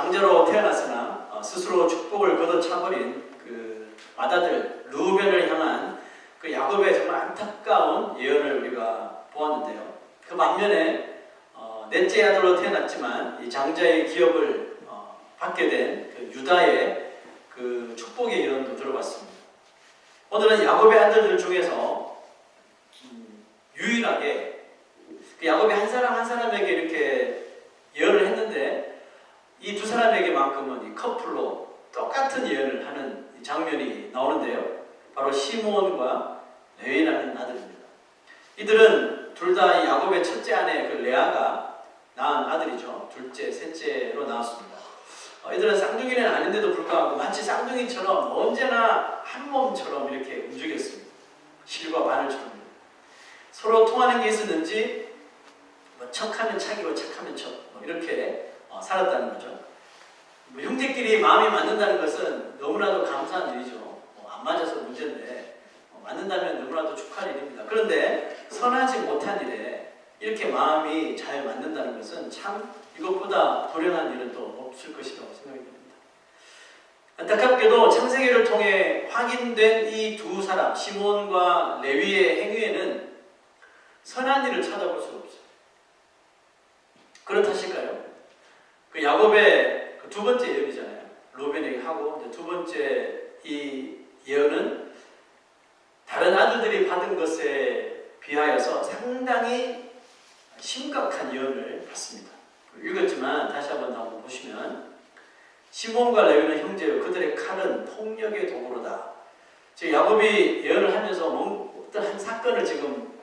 장자로 태어났으나 스스로 축복을 걷어차버린 그 맏아들 르우벤을 향한 그 야곱의 정말 안타까운 예언을 우리가 보았는데요. 그 반면에 넷째 아들로 태어났지만 이 장자의 기업을 받게 된 그 유다의 그 축복의 예언도 들어봤습니다. 오늘은 야곱의 아들들 중에서 유일하게 그 야곱이 한 사람 한 사람에게 이렇게 예언을 했는데 이 두 사람에게만큼은 이 커플로 똑같은 예언을 하는 장면이 나오는데요. 바로 시므온과 레위라는 아들입니다. 이들은 둘 다 야곱의 첫째 아내 그 레아가 낳은 아들이죠. 둘째, 셋째로 나왔습니다. 이들은 쌍둥이는 아닌데도 불구하고 마치 쌍둥이처럼 언제나 한 몸처럼 이렇게 움직였습니다. 실과 바늘처럼. 서로 통하는 게 있었는지 척하면 척이고 착하면 척 이렇게 살았다는 거죠. 형제끼리 마음이 맞는다는 것은 너무나도 감사한 일이죠. 안 맞아서 문제인데 맞는다면 너무나도 축하할 일입니다. 그런데 선하지 못한 일에 이렇게 마음이 잘 맞는다는 것은 참 이것보다 불행한 일은 또 없을 것이라고 생각이 됩니다. 안타깝게도 창세기를 통해 확인된 이 두 사람 시므온과 레위의 행위에는 선한 일을 찾아볼 수가 없어요. 그렇다실까요? 그 야곱의 그 두 번째 예언이잖아요. 르우벤에게 하고 이제 두 번째 이 예언은 다른 아들들이 받은 것에 비하여서 상당히 심각한 예언을 받습니다. 읽었지만 다시 한번 보시면 시몬과 레위는 형제요 그들의 칼은 폭력의 도구로다. 지금 야곱이 예언을 하면서 어떤 한 사건을 지금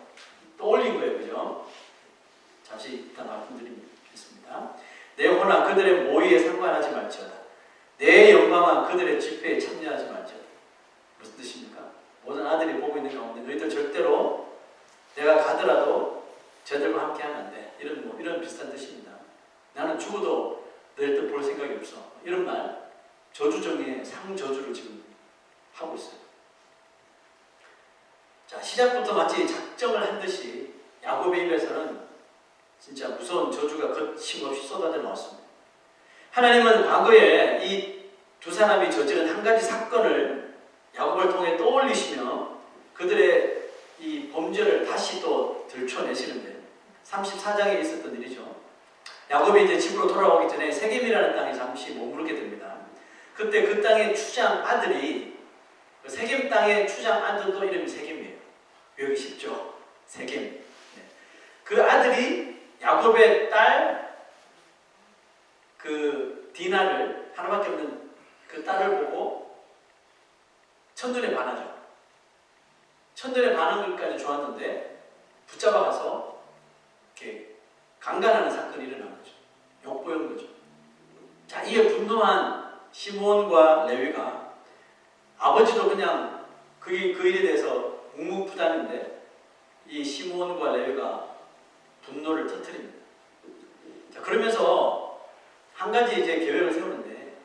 떠올린 거예요. 그죠? 잠시 일단 말씀드리겠습니다. 내 혼아 그들의 모의에 상관하지 말지어다. 내 영광아 그들의 집회에 참여하지 말지어다. 무슨 뜻입니까? 모든 아들이 보고 있는 가운데 너희들 절대로 내가 가더라도 저들과 함께 하면 안 돼. 이런 비슷한 뜻입니다. 나는 죽어도 너희들 볼 생각이 없어. 이런 말, 저주정의 상저주를 지금 하고 있어요. 자, 시작부터 마치 작정을 한 듯이 야곱의 입에서는 진짜 무서운 저주가 거침없이 쏟아져 나왔습니다. 하나님은 과거에 이 두 사람이 저지른 한 가지 사건을 야곱을 통해 떠올리시며 그들의 이 범죄를 다시 또 들춰내시는데 34장에 있었던 일이죠. 야곱이 이제 집으로 돌아오기 전에 세겜이라는 땅에 잠시 머무르게 됩니다. 그때 그 땅의 추장 아들이 세겜 땅의 추장 아들도 이름이 세겜이에요. 외우기 쉽죠? 세겜. 네. 그 아들이 야곱의 딸 그 디나를 하나밖에 없는 그 딸을 보고 첫눈에 반하죠. 첫눈에 반한 것까지 좋았는데 붙잡아 가서 이렇게 강간하는 사건이 일어난 거죠. 욕보인 거죠. 자, 이에 분노한 시므온과 레위가 아버지도 그냥 그 일에 대해서 묵묵부단인데 이 시므온과 레위가 분노를 터뜨립니다. 자, 그러면서 한 가지 이제 계획을 세우는데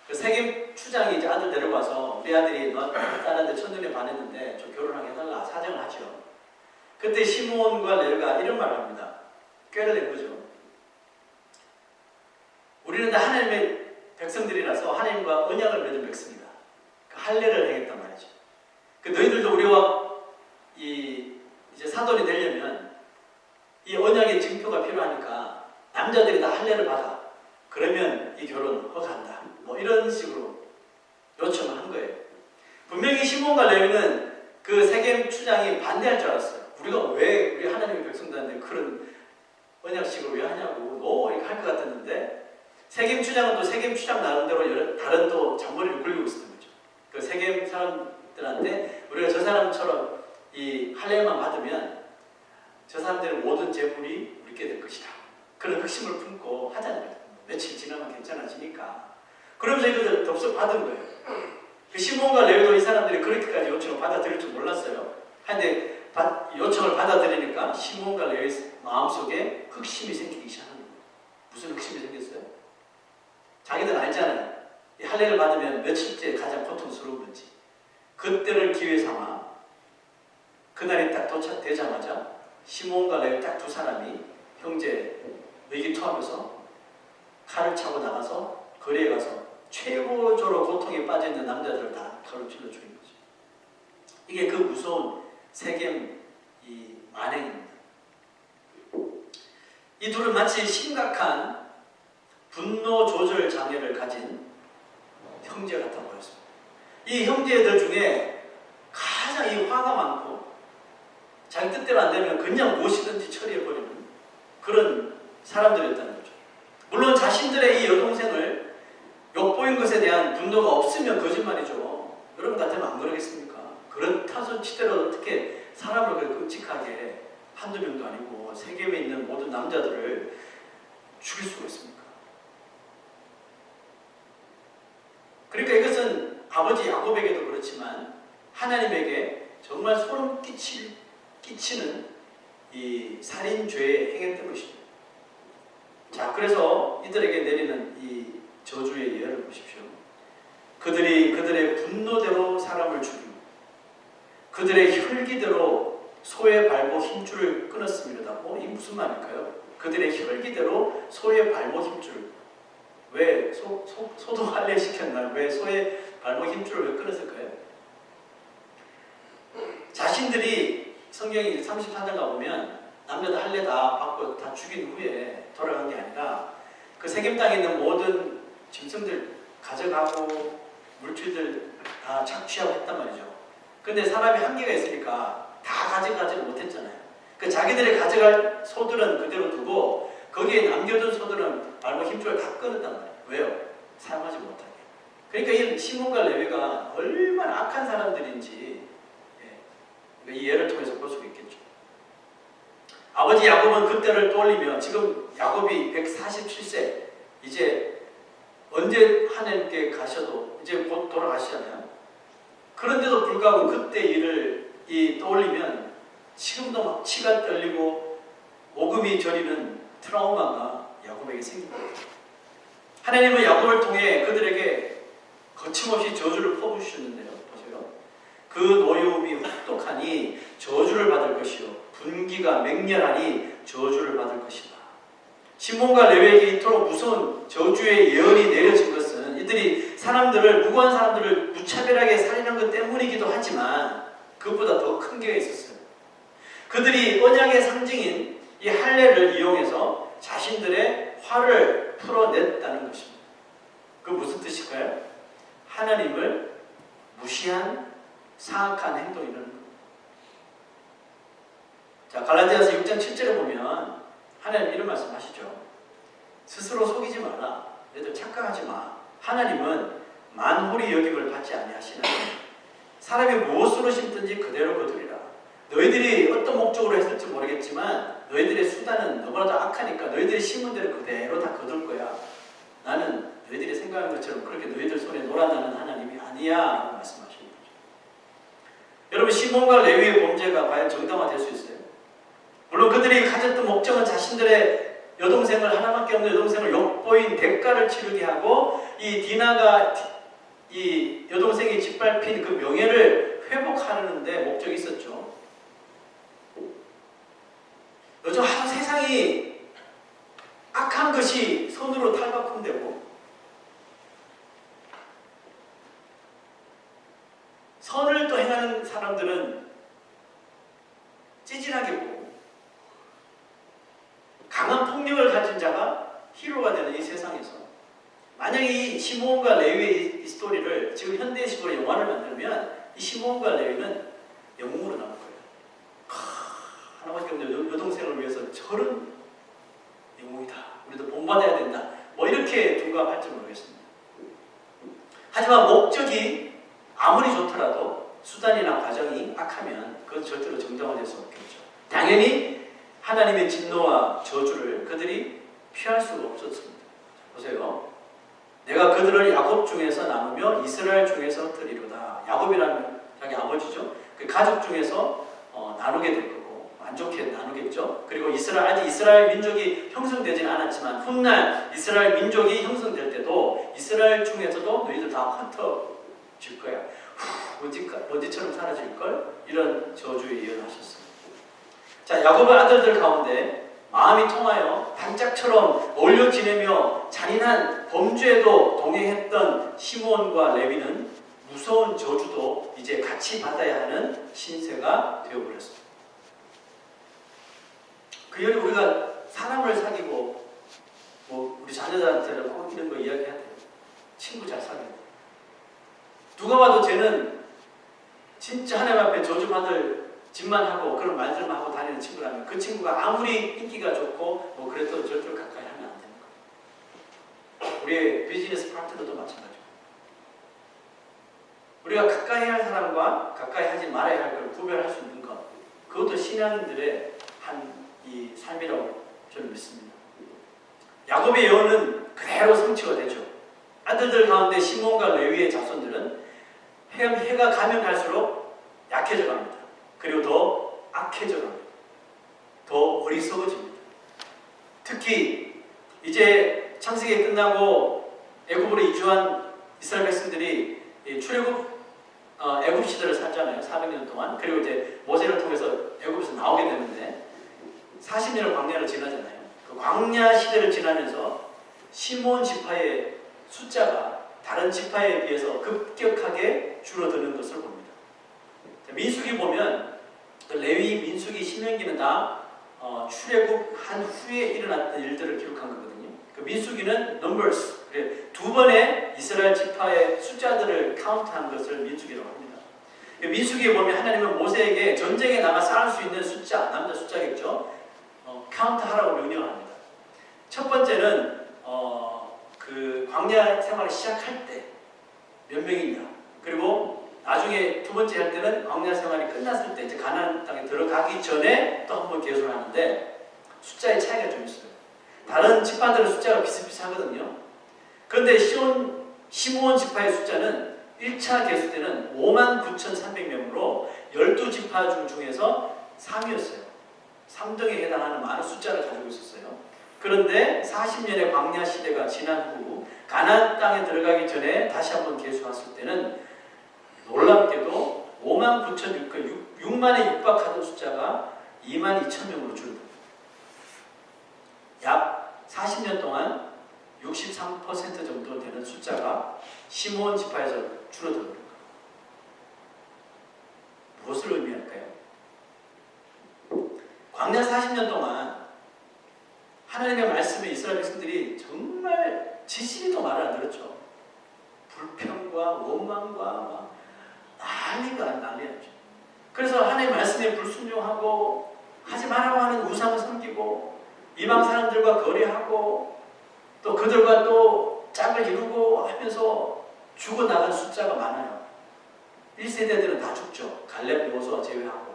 그 세겜 추장이 이제 아들 데려가서 우리 아들이 너 딸한테 첫눈에 반했는데 좀 결혼하게 해달라 사정을 하죠. 그때 시므온과 레위가 이런 말을 합니다. 꾀를 낸 거죠. 우리는 다 하나님의 백성들이라서 하나님과 언약을 맺은 백성이다. 그 할례를 하겠단 말이죠. 그 너희들도 우리와 이제 사돈이 되려면 이 언약의 증표가 필요하니까 남자들이 다 할례를 받아. 그러면 이 결혼 허가한다. 뭐 이런 식으로 요청을 한 거예요. 분명히 시몬과 레위는 그 세겜 추장이 반대할 줄 알았어요. 우리가 왜 우리 하나님의 백성들한테 그런 언약식으로 왜 하냐고 이렇게 할 것 같았는데 세겜 추장은 또 세겜 추장 나름대로 다른 또 잔머리를 굴리고 있었던 거죠. 그 세겜 사람들한테 우리가 저 사람처럼 이 할례만 받으면 저 사람들의 모든 재물이 우리께 될 것이다. 그런 확신을 품고 하잖아요. 며칠 지나면 괜찮아지니까. 그러면서 이것을 덥석 받은 거예요. 그 시몬과 레위도 이 사람들이 그렇게까지 요청을 받아들일 줄 몰랐어요. 근데 요청을 받아들이니까 시몬과 레위 마음속에 흑심이 생기기 시작하는 거예요. 무슨 흑심이 생겼어요? 자기들 알잖아요. 이 할례를 받으면 며칠째 가장 고통스러운 건지. 그때를 기회 삼아 그날이 딱 도착되자마자 시몬과 레위 딱 두 사람이 형제 의기투합해서 칼을 차고 나가서 거리에 가서 최고조로 고통에 빠져 있는 남자들을 다 칼로 찔러 죽인 거죠. 이게 그 무서운 세겜 이 만행입니다. 이 둘은 마치 심각한 분노 조절 장애를 가진 형제 같아 보였습니다. 이 형제들 중에 가장 이 화가 많고 자기 뜻대로 안 되면 그냥 무엇이든지 처리해버리는 그런 사람들이었다는 거죠. 물론 자신들의 이 여동생을 욕보인 것에 대한 분노가 없으면 거짓말이죠. 여러분 같으면 안 그러겠습니까? 그렇다소 치더라도 어떻게 사람을 그렇게 끔찍하게 한두 명도 아니고 세계에 있는 모든 남자들을 죽일 수가 있습니까? 그러니까 이것은 아버지 야곱에게도 그렇지만 하나님에게 정말 소름 끼치는 이 살인죄의 행했던 것이죠. 자, 그래서 이들에게 내리는 이 저주의 예언을 보십시오. 그들이 그들의 분노대로 사람을 죽이고 그들의 혈기대로 소의 발목 힘줄을 끊었음이라고. 이게 무슨 말일까요? 그들의 혈기대로 소의 발목 힘줄. 왜 소도 할례 시켰나요? 왜 소의 발목 힘줄을 왜 끊었을까요? 자신들이 성경이 34장 가보면 남자들 할례 다 받고 다 죽인 후에 돌아간 게 아니라 그 세겜 땅에 있는 모든 짐승들 가져가고 물질들 다 착취하고 했단 말이죠. 근데 사람이 한계가 있으니까 다 가져가지는 못했잖아요. 그 자기들이 가져갈 소들은 그대로 두고 거기에 남겨둔 소들은 발목 힘줄을 다 끊었단 말이에요. 왜요? 사용하지 못하게. 그러니까 이 시몬과 레위가 얼마나 악한 사람들인지 이 예를 통해서 볼 수가 있겠죠. 아버지 야곱은 그때를 떠올리며 지금 야곱이 147세 이제 언제 하나님께 가셔도 이제 곧 돌아가시잖아요. 그런데도 불구하고 그때 일을 떠올리면 지금도 막 치가 떨리고 오금이 저리는 트라우마가 야곱에게 생깁니다. 하나님은 야곱을 통해 그들에게 거침없이 저주를 퍼부으셨는데요. 보세요. 그 노여움이 혹독하니 저주를 받을 것이요 분기가 맹렬하니 저주를 받을 것이다. 시몬과 레위에게 이토록 무서운 저주의 예언이 내려진 것은 이들이 무고한 사람들을 무차별하게 살인한 것 때문이기도 하지만 그것보다 더 큰 게 있었어요. 그들이 언약의 상징인 이 할례를 이용해서 자신들의 화를 풀어냈다는 것입니다. 그 무슨 뜻일까요? 하나님을 무시한 사악한 행동이라는 겁니다. 자, 갈라디아서 6장 7절에 보면 하나님 이런 말씀 하시죠. 스스로 속이지 마라. 너희들 착각하지 마. 하나님은 만홀히 여김을 받지 아니하시나니 사람이 무엇으로 심든지 그대로 거두리라. 너희들이 어떤 목적으로 했을지 모르겠지만 너희들의 수단은 너무나도 악하니까 너희들이 심은 대로 그대로 다 거둘 거야. 나는 너희들이 생각하는 것처럼 그렇게 너희들 손에 놀아나는 하나님이 아니야 라고 말씀하시는 거죠. 여러분, 시몬과 레위의 범죄가 과연 정당화될 수 있어요? 물론 그들이 가졌던 목적은 자신들의 여동생을 하나밖에 없는 여동생을 욕보인 대가를 치르게 하고 이 디나가 이 여동생이 짓밟힌 그 명예를 회복하려는데 목적이 있었죠. 요즘 세상이 악한 것이 손으로 탈바꿈되고 선을 또 행하는 사람들은 찌질하게 보고 강한 폭력을 가진 자가 히로가 되는 이 세상에서 만약에 이 시몬과 레위의 이 스토리를 지금 현대식으로 영화를 만들면 이 시몬과 레위는 영웅으로 나올 거예요. 하나밖에 없는 여동생을 위해서 저런 영웅이다. 우리도 본받아야 된다. 뭐 이렇게 둔갑할지 모르겠습니다. 하지만 목적이 아무리 좋더라도 수단이나 과정이 악하면 그건 절대로 정당화될 수 없겠죠. 당연히 하나님의 진노와 저주를 그들이 피할 수가 없었습니다. 보세요. 내가 그들을 야곱 중에서 나누며 이스라엘 중에서 드리로다. 야곱이라는 자기 아버지죠. 그 가족 중에서 나누게 될 거고 안 좋게 나누겠죠. 그리고 아직 이스라엘 민족이 형성되지는 않았지만 훗날 이스라엘 민족이 형성될 때도 이스라엘 중에서도 너희들 다 흩어질 거야. 먼지처럼 사라질걸? 이런 저주의 예언을 하셨습니다. 자, 야곱의 아들들 가운데 마음이 통하여 단짝처럼 어울려 지내며 잔인한 범죄에도 동행했던 시므온과 레위는 무서운 저주도 이제 같이 받아야 하는 신세가 되어버렸습니다. 그 여리 우리가 사람을 사귀고 우리 자녀들한테는 꼭 이런 거 이야기해야 돼요. 친구 잘 사귀고. 누가 봐도 쟤는 진짜 하나님 앞에 저주받을 짓만 하고 그런 말들만 하고 다니는 친구라면 그 친구가 아무리 인기가 좋고 그래도 저쪽 가까이 하면 안 되는 거예요. 우리의 비즈니스 파트너도 마찬가지고. 우리가 가까이 할 사람과 가까이 하지 말아야 할 걸 구별할 수 있는 것, 그것도 신앙인들의 한 이 삶이라고 저는 믿습니다. 야곱의 예언은 그대로 성취가 되죠. 아들들 가운데 시몬과 레위의 자손들은 해가 가면 갈수록 약해져 갑니다. 그리고 더 악해져 갑니다. 더 어리석어집니다. 특히 이제 창세기 끝나고 애굽으로 이주한 이스라엘 백성들이 출애굽 애굽 시대를 살잖아요. 400년 동안. 그리고 이제 모세를 통해서 애굽에서 나오게 되는데 40년을 광야를 지나잖아요. 그 광야 시대를 지나면서 시몬 지파의 숫자가 다른 지파에 비해서 급격하게 줄어드는 것을 봅니다. 민수기 보면 레위, 민수기, 신명기는 다 출애굽한 후에 일어났던 일들을 기록한 거거든요. 그 민수기는 numbers, 두 번의 이스라엘 지파의 숫자들을 카운트한 것을 민수기라고 합니다. 민수기에 보면 하나님은 모세에게 전쟁에 나가 싸울 수 있는 숫자, 남자 숫자겠죠. 카운트하라고 명령합니다. 첫 번째는 그 광야 생활을 시작할 때 몇 명이냐, 그리고 나중에 두 번째 할 때는 광야 생활이 끝났을 때 이제 가나안 땅에 들어가기 전에 또 한 번 계산을 하는데 숫자의 차이가 좀 있어요. 다른 지파들은 숫자가 비슷비슷하거든요. 그런데 시므온 지파의 숫자는 1차 계수 때는 59,300명으로 12지파 중에서 3위였어요. 3등에 해당하는 많은 숫자를 가지고 있었어요. 그런데 40년의 광야 시대가 지난 후 가나안 땅에 들어가기 전에 다시 한번 계수했을 때는 놀랍게도 6만에 육박하던 숫자가 22,000명으로 줄어듭니다. 약 40년 동안 63% 정도 되는 숫자가 시므온 지파에서 줄어듭니다. 무엇을 의미할까요? 광야 40년 동안 하나님의 말씀에 이스라엘 백성들이 정말 지시리도 말을 안 들었죠. 불평과 원망과 난리였죠. 그래서 하나님의 말씀에 불순종하고 하지 말라고 하는 우상을 섬기고 이방 사람들과 거래하고 또 그들과 또 짝을 이루고 하면서 죽어나간 숫자가 많아요. 1세대들은 다 죽죠. 갈렙, 여호수아 제외하고.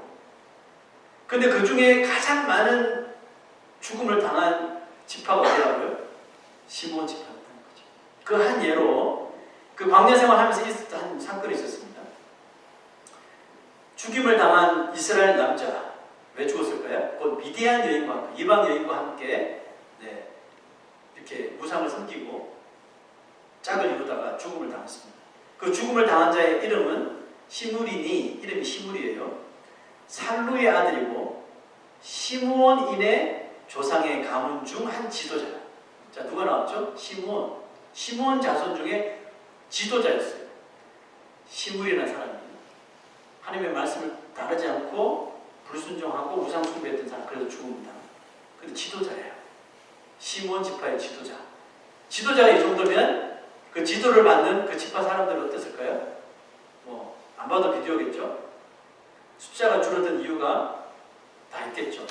근데 그 중에 가장 많은 죽음을 당한 지파가 어디라고요? 시므온 지파였다는 거죠. 그 한 예로 그 광야 생활하면서 있었던 한 사건이 있었습니다. 죽임을 당한 이스라엘 남자, 왜 죽었을까요? 곧 미디안 여인과 이방 여인과 함께 이렇게 우상을 섬기고 짝을 이루다가 죽음을 당했습니다. 그 죽음을 당한 자의 이름은 시므리니, 이름이 시므리예요. 살루의 아들이고 시므온인의 조상의 가문 중 한 지도자예요. 자, 누가 나왔죠? 시므온 자손 중에 지도자였어요. 시므리라는 사람이 하나님의 말씀을 따르지 않고 불순종하고 우상 숭배했던 사람, 그래서 죽습니다. 근데 지도자예요. 시므온 지파의 지도자. 지도자가 이 정도면 그 지도를 받는 그 지파 사람들은 어땠을까요? 안 봐도 비디오겠죠? 숫자가 줄어든 이유가 다 있겠죠.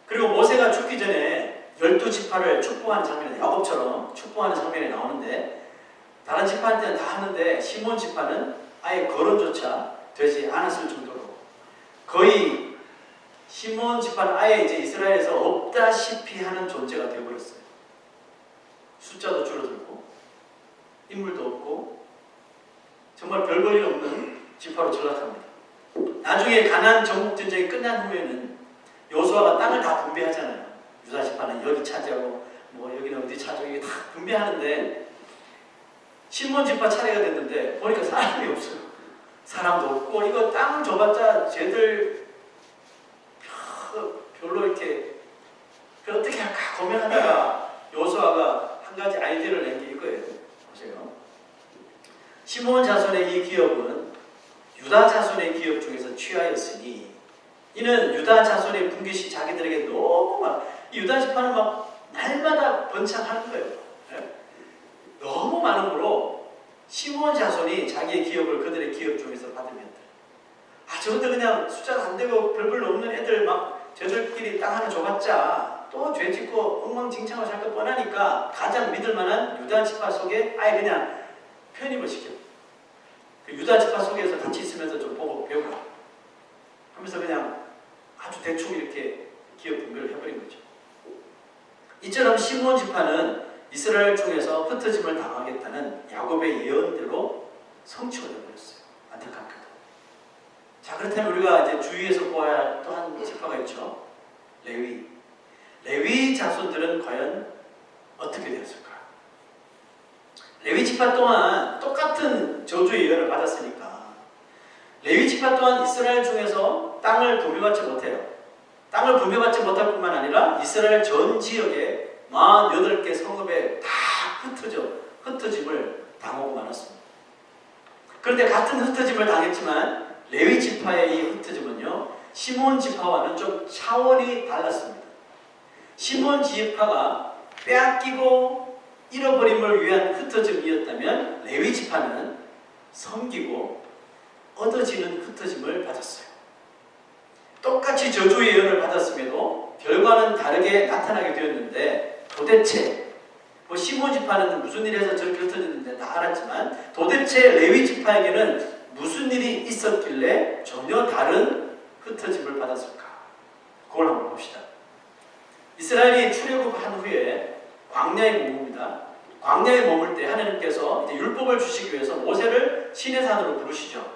그리고 모세가 죽기 전에 12지파를 축복하는 장면이, 야곱처럼 축복하는 장면이 나오는데 다른 지파한테는 다 하는데 시므온 지파는 아예 거론조차 되지 않았을 정도로 거의 시므온 지파는 아예 이제 이스라엘에서 없다시피 하는 존재가 되어버렸어요. 숫자도 줄어들고 인물도 없고 정말 별 볼 일 없는 지파로 전락합니다. 나중에 가나안 정복 전쟁이 끝난 후에는 여호수아가 땅을 다 분배하잖아요. 유다 지파는 여기 차지하고 여기는 어디 차지하고 이게 다 분배하는데 시므온 지파 차례가 됐는데 보니까 사람이 없어요. 사람도 없고 이거 땅을 줘봤자 쟤들 별로 이렇게 어떻게 할까 고민하다가 여호수아가 한 가지 아이디어를 낸 게 이거예요. 보세요. 시므온 자손의 이 기업은 유다 자손의 기업 중에서 취하였으니 이는 유다 자손의 분깃이 자기들에게 너무 이 유다 지파는 막 날마다 번창하는 거예요. 네? 너무 많으므로 시므온 자손이 자기의 기업을 그들의 기업 중에서 받으면 저것들 그냥 숫자가 안 되고 별별로 없는 애들 막 저들끼리 땅 하나 줘봤자 또 죄 짓고 엉망진창을 살 것 뻔하니까 가장 믿을 만한 유다 지파 속에 아예 그냥 편입을 시켜. 그 유다 지파 속에서 같이 있으면서 좀 보고 배우라 하면서 그냥 아주 대충 이렇게 기업 분배를 해버린 거죠. 이처럼 시므온 지파는 이스라엘 중에서 흩어짐을 당하겠다는 야곱의 예언대로 성취가 되어버렸어요. 안타깝게도. 자, 그렇다면 우리가 이제 주위에서 보아야 할 또 한 지파가 있죠. 레위. 레위 자손들은 과연 어떻게 되었을까? 레위 지파 또한 똑같은 저주의 예언을 받았으니까 레위 지파 또한 이스라엘 중에서 땅을 분배받지 못해요. 땅을 분배받지 못할 뿐만 아니라 이스라엘 전 지역에 48개 성읍에 다 흩어짐을 당하고 말았습니다. 그런데 같은 흩어짐을 당했지만 레위 지파의 이 흩어짐은요, 시므온 지파와는 좀 차원이 달랐습니다. 시므온 지파가 빼앗기고 잃어버림을 위한 흩어짐이었다면 레위 지파는 섬기고 얻어지는 흩어짐을 받았어요. 똑같이 저주의 예언을 받았음에도 결과는 다르게 나타나게 되었는데 도대체 시므온 지파는 무슨 일이 해서 저렇게 흩어졌는데 다 알았지만 도대체 레위 지파에게는 무슨 일이 있었길래 전혀 다른 흩어짐을 받았을까? 그걸 한번 봅시다. 이스라엘이 출애굽한 후에 광야에 머뭅니다. 광야에 머물 때 하나님께서 이제 율법을 주시기 위해서 모세를 시내 산으로 부르시죠.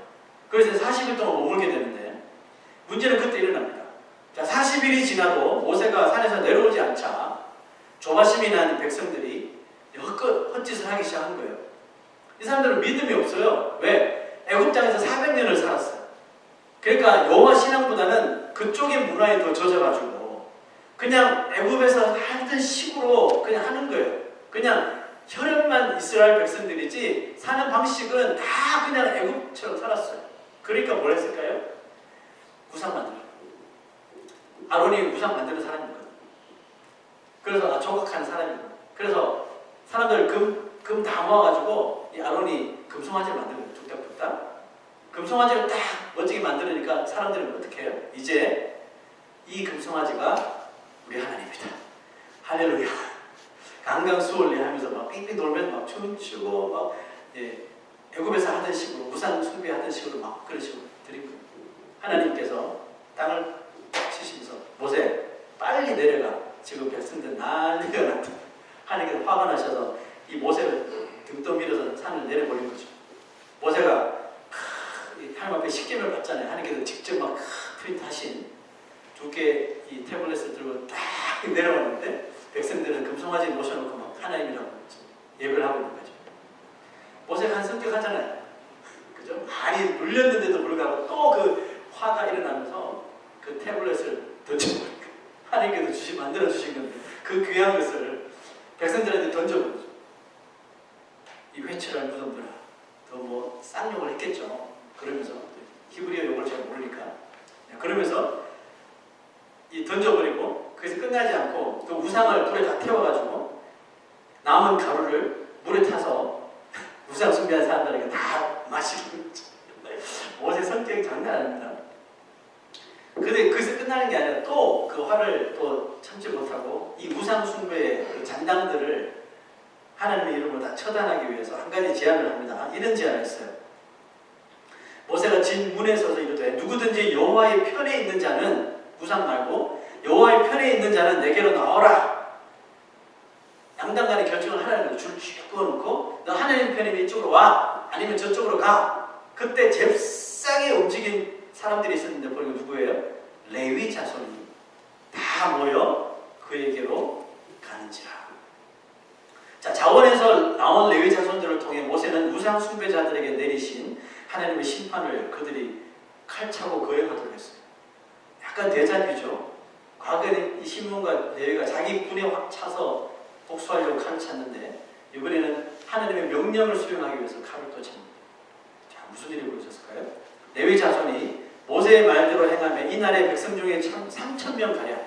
그래서 40일 동안 머물게 되는데 문제는 그때 일어납니다. 자, 40일이 지나도 모세가 산에서 내려오지 않자 조바심이 난 백성들이 헛짓을 하기 시작한 거예요. 이 사람들은 믿음이 없어요. 왜? 애굽 땅에서 400년을 살았어요. 그러니까 여호와 신앙보다는 그쪽의 문화에 더 젖어가지고 그냥 애굽에서 하던 식으로 그냥 하는 거예요. 그냥 혈연만 이스라엘 백성들이지 사는 방식은 다 그냥 애굽처럼 살았어요. 그러니까 뭘 했을까요? 우상 만들어. 아론이 우상 만드는 사람이거든. 그래서 조각하는 사람이거든. 그래서 사람들 금 다 모아가지고 이 아론이 금송아지를 만들고 뚝딱뚝딱 금송아지를 딱 멋지게 만들으니까 사람들은 어떻게 해요? 이제 이 금송아지가 우리 하나님이다. 할렐루야. 강강수월래 하면서 막 빙빙 돌면서 막 춤추고 막 애굽에서 하던 식으로 우상 숭배하던 식으로 막 그런 식으로 드리고 하나님께서 땅을 치시면서 모세 빨리 내려가. 지금 백성들 난리가 났다. 하나님께서 화가 나셔서 이 모세를 등떠 밀어서 산을 내려버린 거죠. 모세가 하나님 앞에 십계명을 받잖아요. 하나님께서 직접 막 프린트하신 두 개 이 태블릿을 들고 딱 내려왔는데 백성들은 금송아지 모셔놓고 막 하나님이라고 예배를 하고 있는 거죠. 모세가 한 성격 하잖아요. 그죠? 많이 눌렸는데도 불구하고 또 그 화가 일어나면서 그 태블릿을 던져버린 거예요. 하나님께서 만들어주신 건데 그 귀한 것을 백성들한테 던져버린 거죠. 이 회칠한 무덤들아 더 쌍욕을 했겠죠. 그러면서 히브리어 욕을 잘 모르니까 그러면서 이 던져버리고 그래서 끝나지 않고 또 우상을 불에 다 태워가지고 남은 가루를 물에 타서 우상 숭배한 사람들에게 다 마시는 거죠. 모세 성격이 장난 아닙니다. 근데 그래서 끝나는 게 아니라 또 그 화를 또 참지 못하고 이 우상 숭배의 그 잔당들을 하나님의 이름으로 다 처단하기 위해서 한 가지 제안을 합니다. 이런 제안을 했어요. 모세가 진 문에 서서 이르되 누구든지 여호와의 편에 있는 자는 우상 말고 여호와의 편에 있는 자는 내게로 나오라. 양당간에 결정을 하라는 거예요. 줄 그어놓고 너 하나님 편이면 이쪽으로 와 아니면 저쪽으로 가. 그때 잽싸게 움직인 사람들이 있었는데 보니까 누구예요? 레위 자손이 다 모여 그에게로 가는지라. 자, 자원에서 나온 레위 자손들을 통해 모세는 우상 숭배자들에게 내리신 하나님의 심판을 그들이 칼차고 거행하도록 했어요. 약간 대자비죠. 과거에 이 시몬과 레위가 자기 군에 확 차서 복수하려고 칼을 찼는데 이번에는 하나님의 명령을 수행하기 위해서 칼을 또 찹니다. 자, 무슨 일이 벌어졌을까요? 레위 자손이 모세의 말대로 행하며 이날의 백성 중에 3,000명가량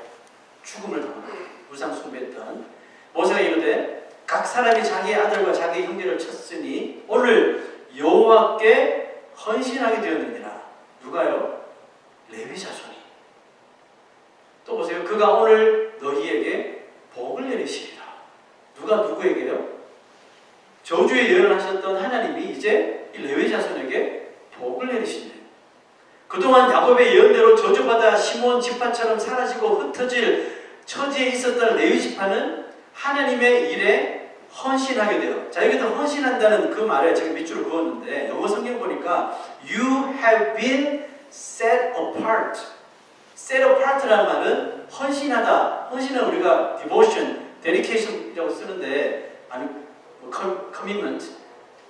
죽음을 당합니다. 우상 숭배했던 모세가 이르되 각 사람이 자기의 아들과 자기 형제를 쳤으니 오늘 여호와께 헌신하게 되었느니라. 누가요? 레위 자손이. 또 보세요. 그가 오늘 너희에게 복을 내리시리라. 누가 누구에게요? 저주의 예언을 하셨던 하나님이 이제 이 레위 자손에게 복을 내리신대요. 그동안 야곱의 예언대로 저주받아 시몬 지파처럼 사라지고 흩어질 처지에 있었던 레위 지파는 하나님의 일에 헌신하게 돼요. 자, 여기서 헌신한다는 그 말에 제가 밑줄을 그었는데 영어 성경 보니까 You have been set apart. set apart라는 말은 헌신하다. 헌신은 우리가 devotion, dedication이라고 쓰는데 아니 commitment.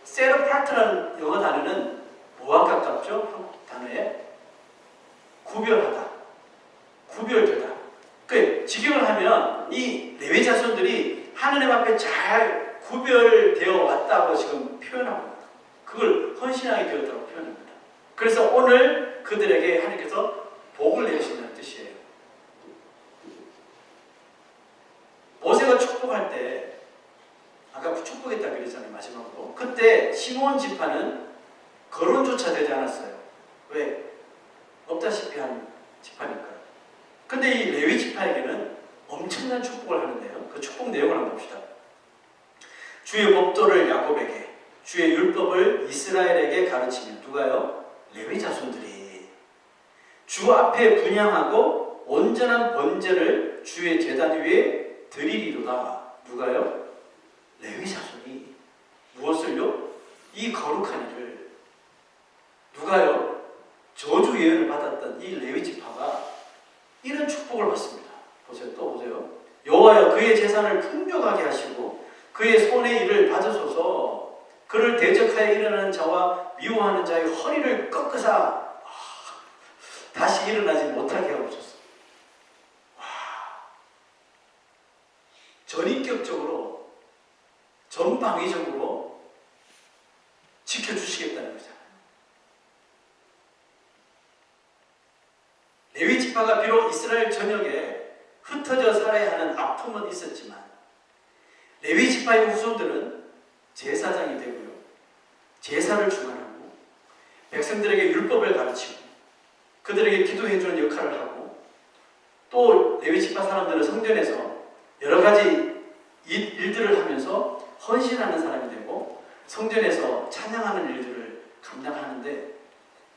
set apart라는 영어 단어는 뭐와 가깝죠? 한국 단어에 구별하다, 구별되다. 그 직역을 하면 이 레위 자손들이 하나님 앞에 잘 구별되어 왔다고 지금 표현합니다. 그걸 헌신하게 되었다고 표현합니다. 그래서 오늘 그들에게 하나님께서 복을 내리신다는 뜻이에요. 모세가 축복할 때 아까 축복했다 그랬잖아요. 마지막으로. 그때 시몬 지파는 거론조차 되지 않았어요. 왜? 없다시피 한 지파니까요. 근데 이 레위 지파에게는 엄청난 축복을 하는데요. 그 축복 내용을 한번 봅시다. 주의 법도를 야곱에게, 주의 율법을 이스라엘에게 가르치면 누가요? 레위 자손들이 주 앞에 분향하고 온전한 번제를 주의 제단 위에 드리리로다. 누가요? 레위 자손이 무엇을요? 이 거룩한 일을. 누가요? 저주 예언을 받았던 이 레위 지파가 이런 축복을 받습니다. 보세요. 또 보세요. 여호와여 그의 재산을 풍족하게 하시고 그의 손의 일을 받으소서. 그를 대적하여 일어나는 자와 미워하는 자의 허리를 꺾으사 다시 일어나지 못하게 하옵소서. 전인격적으로 전방위적으로 지켜주시겠다는 거잖아요. 레위 지파가 비록 이스라엘 전역에 흩어져 살아야 하는 아픔은 있었지만 레위 지파의 후손들은 제사장이 되고요. 제사를 주관하고 백성들에게 율법을 가르치고 그들에게 기도해주는 역할을 하고 또 레위 지파 사람들은 성전에서 여러 가지 일들을 하면서 헌신하는 사람이 되고 성전에서 찬양하는 일들을 감당하는데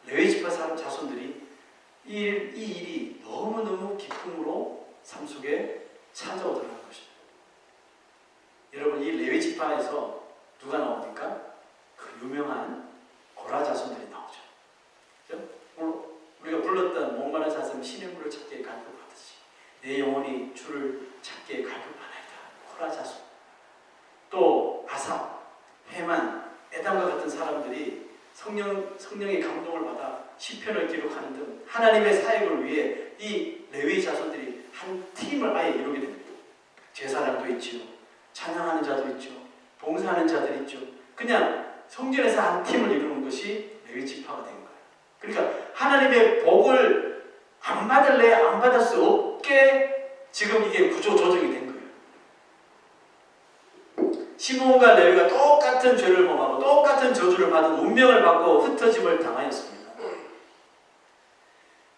레위 지파 사람 자손들이 이 일이 너무너무 기쁨으로 삶 속에 찾아오더라는 것입니다. 여러분 이 레위 지파에서 누가 나옵니까? 그 유명한 고라 자손들이 나오죠. 그렇죠? 우리가 불렀던 목마른 사슴 신의 물을 찾기에 갈급하듯이 내 영혼이 주를 찾기에 갈급하나이다. 고라 자손. 또 아삽, 헤만, 에담과 같은 사람들이 성령의 감동을 받아 시편을 기록하는 등 하나님의 사역을 위해 이 레위 자손들이 한 팀을 아예 이루게 됩니다. 제사장도 있죠. 찬양하는 자도 있죠. 봉사하는 자들 있죠. 그냥 성전에서 한 팀을 이루는 것이 레위 지파가 된 거예요. 그러니까 하나님의 복을 안 받을래 안 받을 수 없게 지금 이게 구조 조정이 된 거예요. 시몬과 레위가 똑같은 죄를 범하고 똑같은 저주를 받은 운명을 받고 흩어짐을 당하였습니다.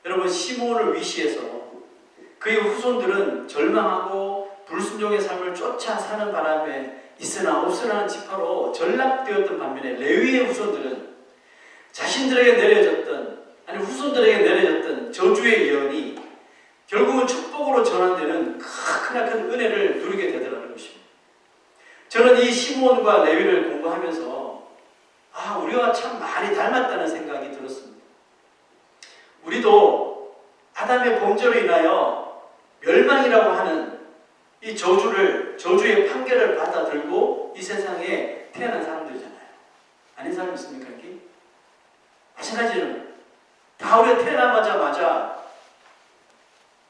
여러분 시몬을 위시해서 그의 후손들은 절망하고 불순종의 삶을 쫓아 사는 바람에 있으나 없으나 지파로 전락되었던 반면에 레위의 후손들은 자신들에게 내려졌던 아니 후손들에게 내려졌던 저주의 예언이 결국은 축복으로 전환되는 크나큰 은혜를 누리게 되더라는 것입니다. 저는 이 시몬과 레위를 공부하면서 우리와 참 많이 닮았다는 생각이 들었습니다. 우리도 아담의 범죄로 인하여 멸망이라고 하는 이 저주의 판결을 받아들고 이 세상에 태어난 사람들이잖아요. 아닌 사람 있습니까? 여기? 마찬가지는 다 우리가 태어나자마자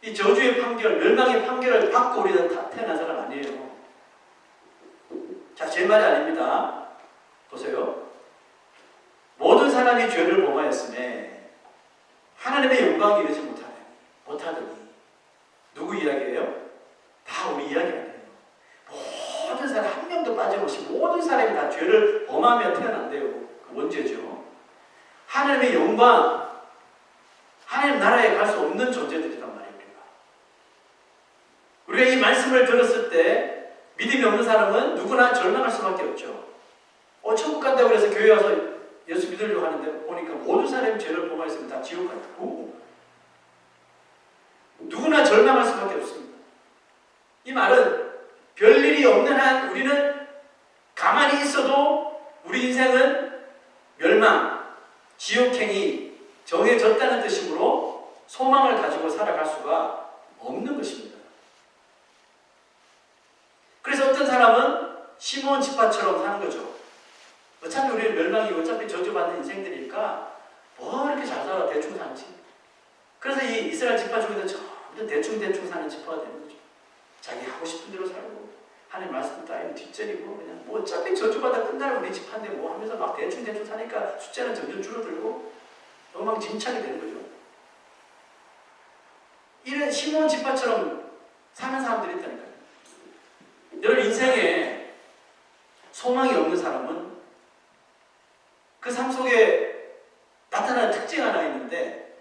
이 저주의 판결, 멸망의 판결을 받고 우리는 다 태어난 사람 아니에요. 자, 제 말이 아닙니다. 보세요. 모든 사람이 죄를 범하였음에 하나님의 영광이 이르지 못하더니 누구 이야기예요? 다 우리 이야기 아니에요. 모든 사람 한 명도 빠짐없이 모든 사람이 다 죄를 범하며 태어난대요. 그 원죄죠. 하나님의 영광, 하나님 나라에 갈 수 없는 존재들이란 말이에요. 우리가 이 말씀을 들었을 때 믿음이 없는 사람은 누구나 절망할 수밖에 없죠. 천국 간다고 해서 교회 와서 예수 믿으려고 하는데 보니까 모든 사람이 죄를 범하였으면 다 지옥 간다고. 누구나 절망할 수밖에 없습니다. 이 말은 별일이 없는 한 우리는 가만히 있어도 우리 인생은 멸망, 지옥행이 정해졌다는 뜻이므로 소망을 가지고 살아갈 수가 없는 것입니다. 그래서 어떤 사람은 시몬 지파처럼 사는 거죠. 어차피 우리는 멸망이고 어차피 저주받는 인생들이니까 뭐 이렇게 잘 살아 대충 살지. 그래서 이 이스라엘 지파 중에서 전부 대충 사는 지파가 되는 거죠. 자기 하고 싶은 대로 살고 하나님 말씀 따위는 뒷전이고 그냥 뭐 어차피 저주받아 끝날 우리 집한데 뭐 하면서 막 대충 사니까 숫자는 점점 줄어들고 엉망진창이 되는 거죠. 이런 시몬 지파처럼 사는 사람들이 있다니까요. 여러분 인생에 소망이 없는 사람은 그 삶 속에 나타나는 특징 하나 있는데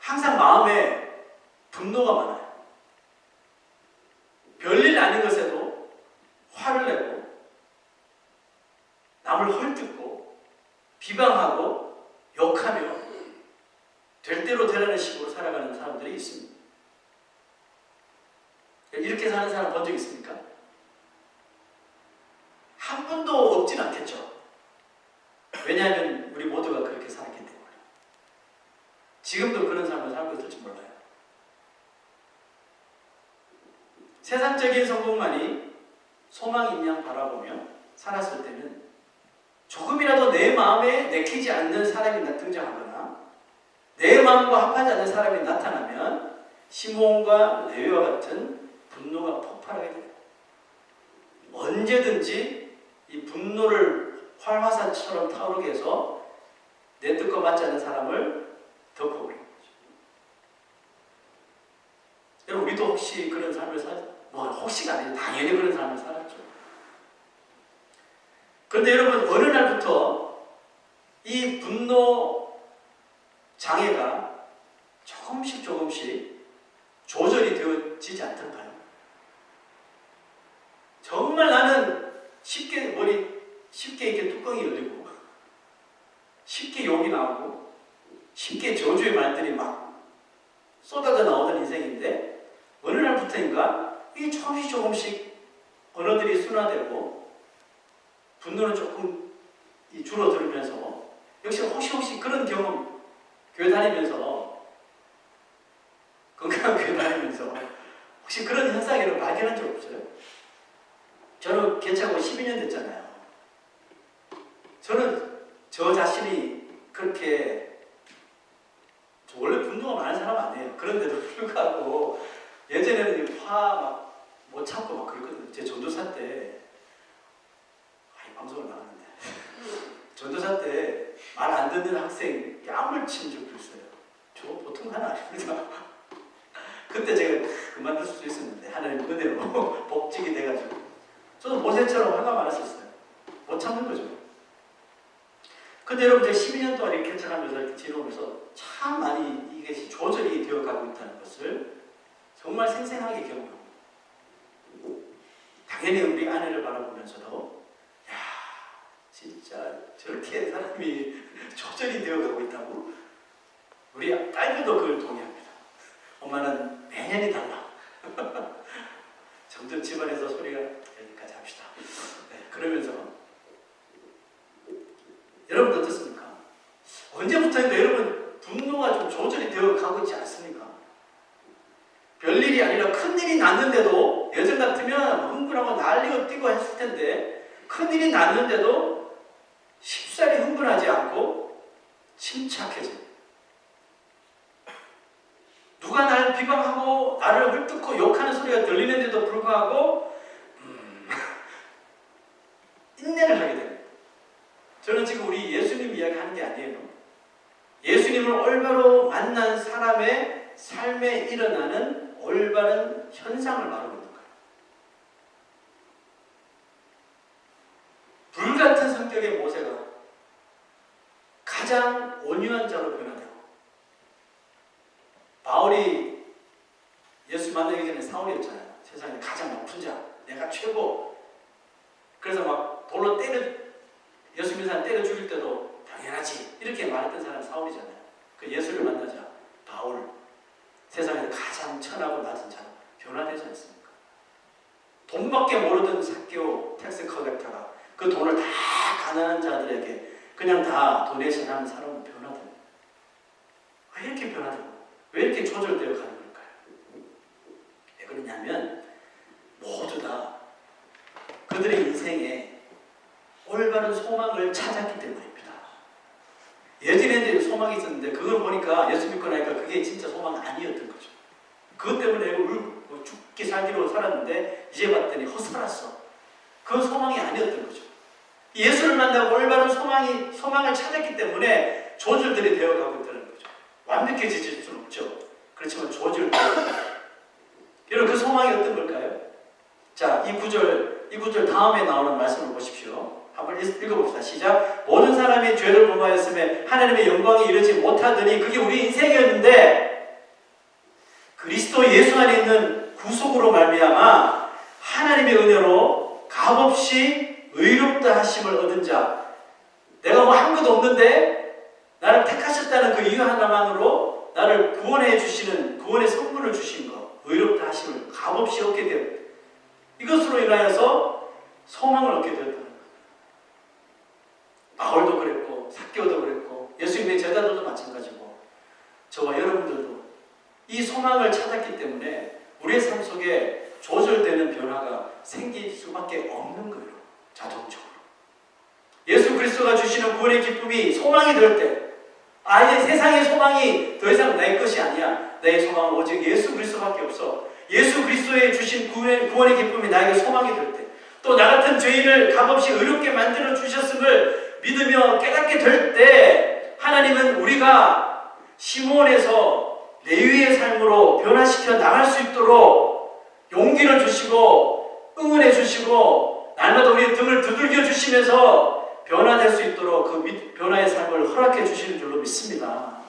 항상 마음에 분노가 많아요. 별일 아닌 것에도 화를 내고 남을 헐뜯고 비방하고 욕하며 될 대로 되라는 식으로 살아가는 사람들이 있습니다. 이렇게 사는 사람 본 적 있습니까? 한 분도 없진 않겠죠. 왜냐하면 우리 모두가 그렇게 살았기 때문에. 지금도 그런 삶을 살고 있을지 몰라요. 세상적인 성공만이 소망인 양 바라보며 살았을 때는 조금이라도 내 마음에 내키지 않는 사람이 등장하거나 내 마음과 합하지 않는 사람이 나타나면 시몬과 레위와 같은 분노가 폭발하게 돼요. 언제든지 이 분노를 활화산처럼 타오르게 해서 내 뜻과 맞지 않는 사람을 덮어버리는 거죠. 여러분 우리도 혹시 그런 삶을 혹시가 아니죠. 당연히 그런 삶을 살았죠. 그런데 여러분 어느 날부터 이 분노 장애가 조금씩 조절이 되어지지 않던가요? 정말 나는 쉽게 이렇게 뚜껑이 열리고 쉽게 욕이 나오고 쉽게 저주의 말들이 막 쏟아져 나오는 인생인데 어느 날부터인가 이 조금씩 언어들이 순화되고 분노는 조금 줄어들면서 역시 혹시 그런 경험 교회 다니면서 건강한 교회 다니면서 혹시 그런 현상을 발견한 적 없어요? 저는 개차고 12년 됐잖아요. 저는 저 자신이 그렇게 원래 분노가 많은 사람 아니에요. 그런데도 불구하고 예전에는 화 막 못 참고 막 그랬거든요. 제 전도사 때 방송을 나갔는데 전도사 때 말 안 듣는 학생 뺨을 친 적도 있어요. 저 보통 하나 아닙니다. 그때 제가 그만둘 수도 있었는데 하나님 은혜로 복직이 돼가지고 저도 모세처럼 화가 많았었어요. 못 참는 거죠. 근데 여러분 제가 12년 동안 이렇게 개척하면서 이렇게 지내오면서 참 많이 이게 조절이 되어가고 있다는 것을 정말 생생하게 경험합니다. 당연히 우리 아내를 바라보면서도 야 진짜 저렇게 사람이 조절이 되어가고 있다고 우리 딸들도 그걸 동의합니다. 엄마는 매년이 달라. 점점 집안에서 소리가 여기까지 합시다. 네, 그러면서 여러분 어떻습니까? 언제부터인가 여러분 분노가 좀 조절이 되어 가고 있지 않습니까? 별일이 아니라 큰일이 났는데도 예전 같으면 흥분하고 난리가 뛰고 했을 텐데 큰일이 났는데도 쉽사리 흥분하지 않고 침착해져. 누가 나를 비방하고 나를 헐뜯고 욕하는 소리가 들리는데도 불구하고 인내를 하게 됩니다. 저는 지금 우리 예수님 이야기하는 게 아니에요. 예수님을 올바로 만난 사람의 삶에 일어나는 올바른 현상을 말하고 있는 거예요. 불같은 성격의 모세가 가장 온유한 자로 변화되고, 바울이 예수 만나기 전에 사울이었잖아요. 세상에 가장 높은 자, 내가 최고. 그래서 막 돌로 예수 믿는 사람 때려 죽일 때도 당연하지 이렇게 말했던 사람이 사울이잖아요. 그 예수를 만나자 바울, 세상에서 가장 천하고 낮은 자로 변화되지 않습니까? 돈밖에 모르던 삭개오 텍스 컬렉터가 그 돈을 다 가난한 자들에게 그냥 다 도네이션하는 사람은 변화됩니다. 왜 이렇게 변화되고 왜 이렇게 조절되어 가는 걸까요? 왜 그러냐면 모두 다 그들의 인생에 올바른 소망을 찾았기 때문입니다. 예전에는 소망이 있었는데 그걸 보니까 예수 믿고 나니까 그게 진짜 소망 아니었던 거죠. 그것 때문에 죽기 살기로 살았는데 이제 봤더니 헛살았어. 그건 소망이 아니었던 거죠. 예수를 만나고 올바른 소망을 찾았기 때문에 조절들이 되어가고 있다는 거죠. 완벽해질 수는 없죠. 그렇지만 조절되어. 여러분 그 소망이 어떤 걸까요? 자, 이 구절 다음에 나오는 말씀을 보십시오. 한번 읽어봅시다. 시작. 모든 사람이 죄를 범하였음에 하나님의 영광에 이르지 못하더니 그게 우리 인생이었는데 그리스도 예수 안에 있는 구속으로 말미암아 하나님의 은혜로 값없이 의롭다 하심을 얻은 자. 내가 뭐 한 것도 없는데 나를 택하셨다는 그 이유 하나만으로 나를 구원해 주시는 구원의 선물을 주신 것, 의롭다 하심을 값없이 얻게 되었다. 이것으로 인하여서 소망을 얻게 되었다. 바울도 그랬고 삭개오도 그랬고 예수님의 제자들도 마찬가지고 저와 여러분들도 이 소망을 찾았기 때문에 우리의 삶 속에 조절되는 변화가 생길 수밖에 없는 거예요. 자동적으로. 예수 그리스도가 주시는 구원의 기쁨이 소망이 될 때, 이제 세상의 소망이 더 이상 내 것이 아니야. 내 소망은 오직 예수 그리스도밖에 없어. 예수 그리스도의 주신 구원의 기쁨이 나에게 소망이 될 때, 또 나 같은 죄인을 값없이 의롭게 만들어 주셨음을 믿으며 깨닫게 될 때, 하나님은 우리가 시몬에서 레위의 삶으로 변화시켜 나갈 수 있도록 용기를 주시고 응원해 주시고 날마다 우리의 등을 두들겨 주시면서 변화될 수 있도록 그 변화의 삶을 허락해 주시는 줄로 믿습니다.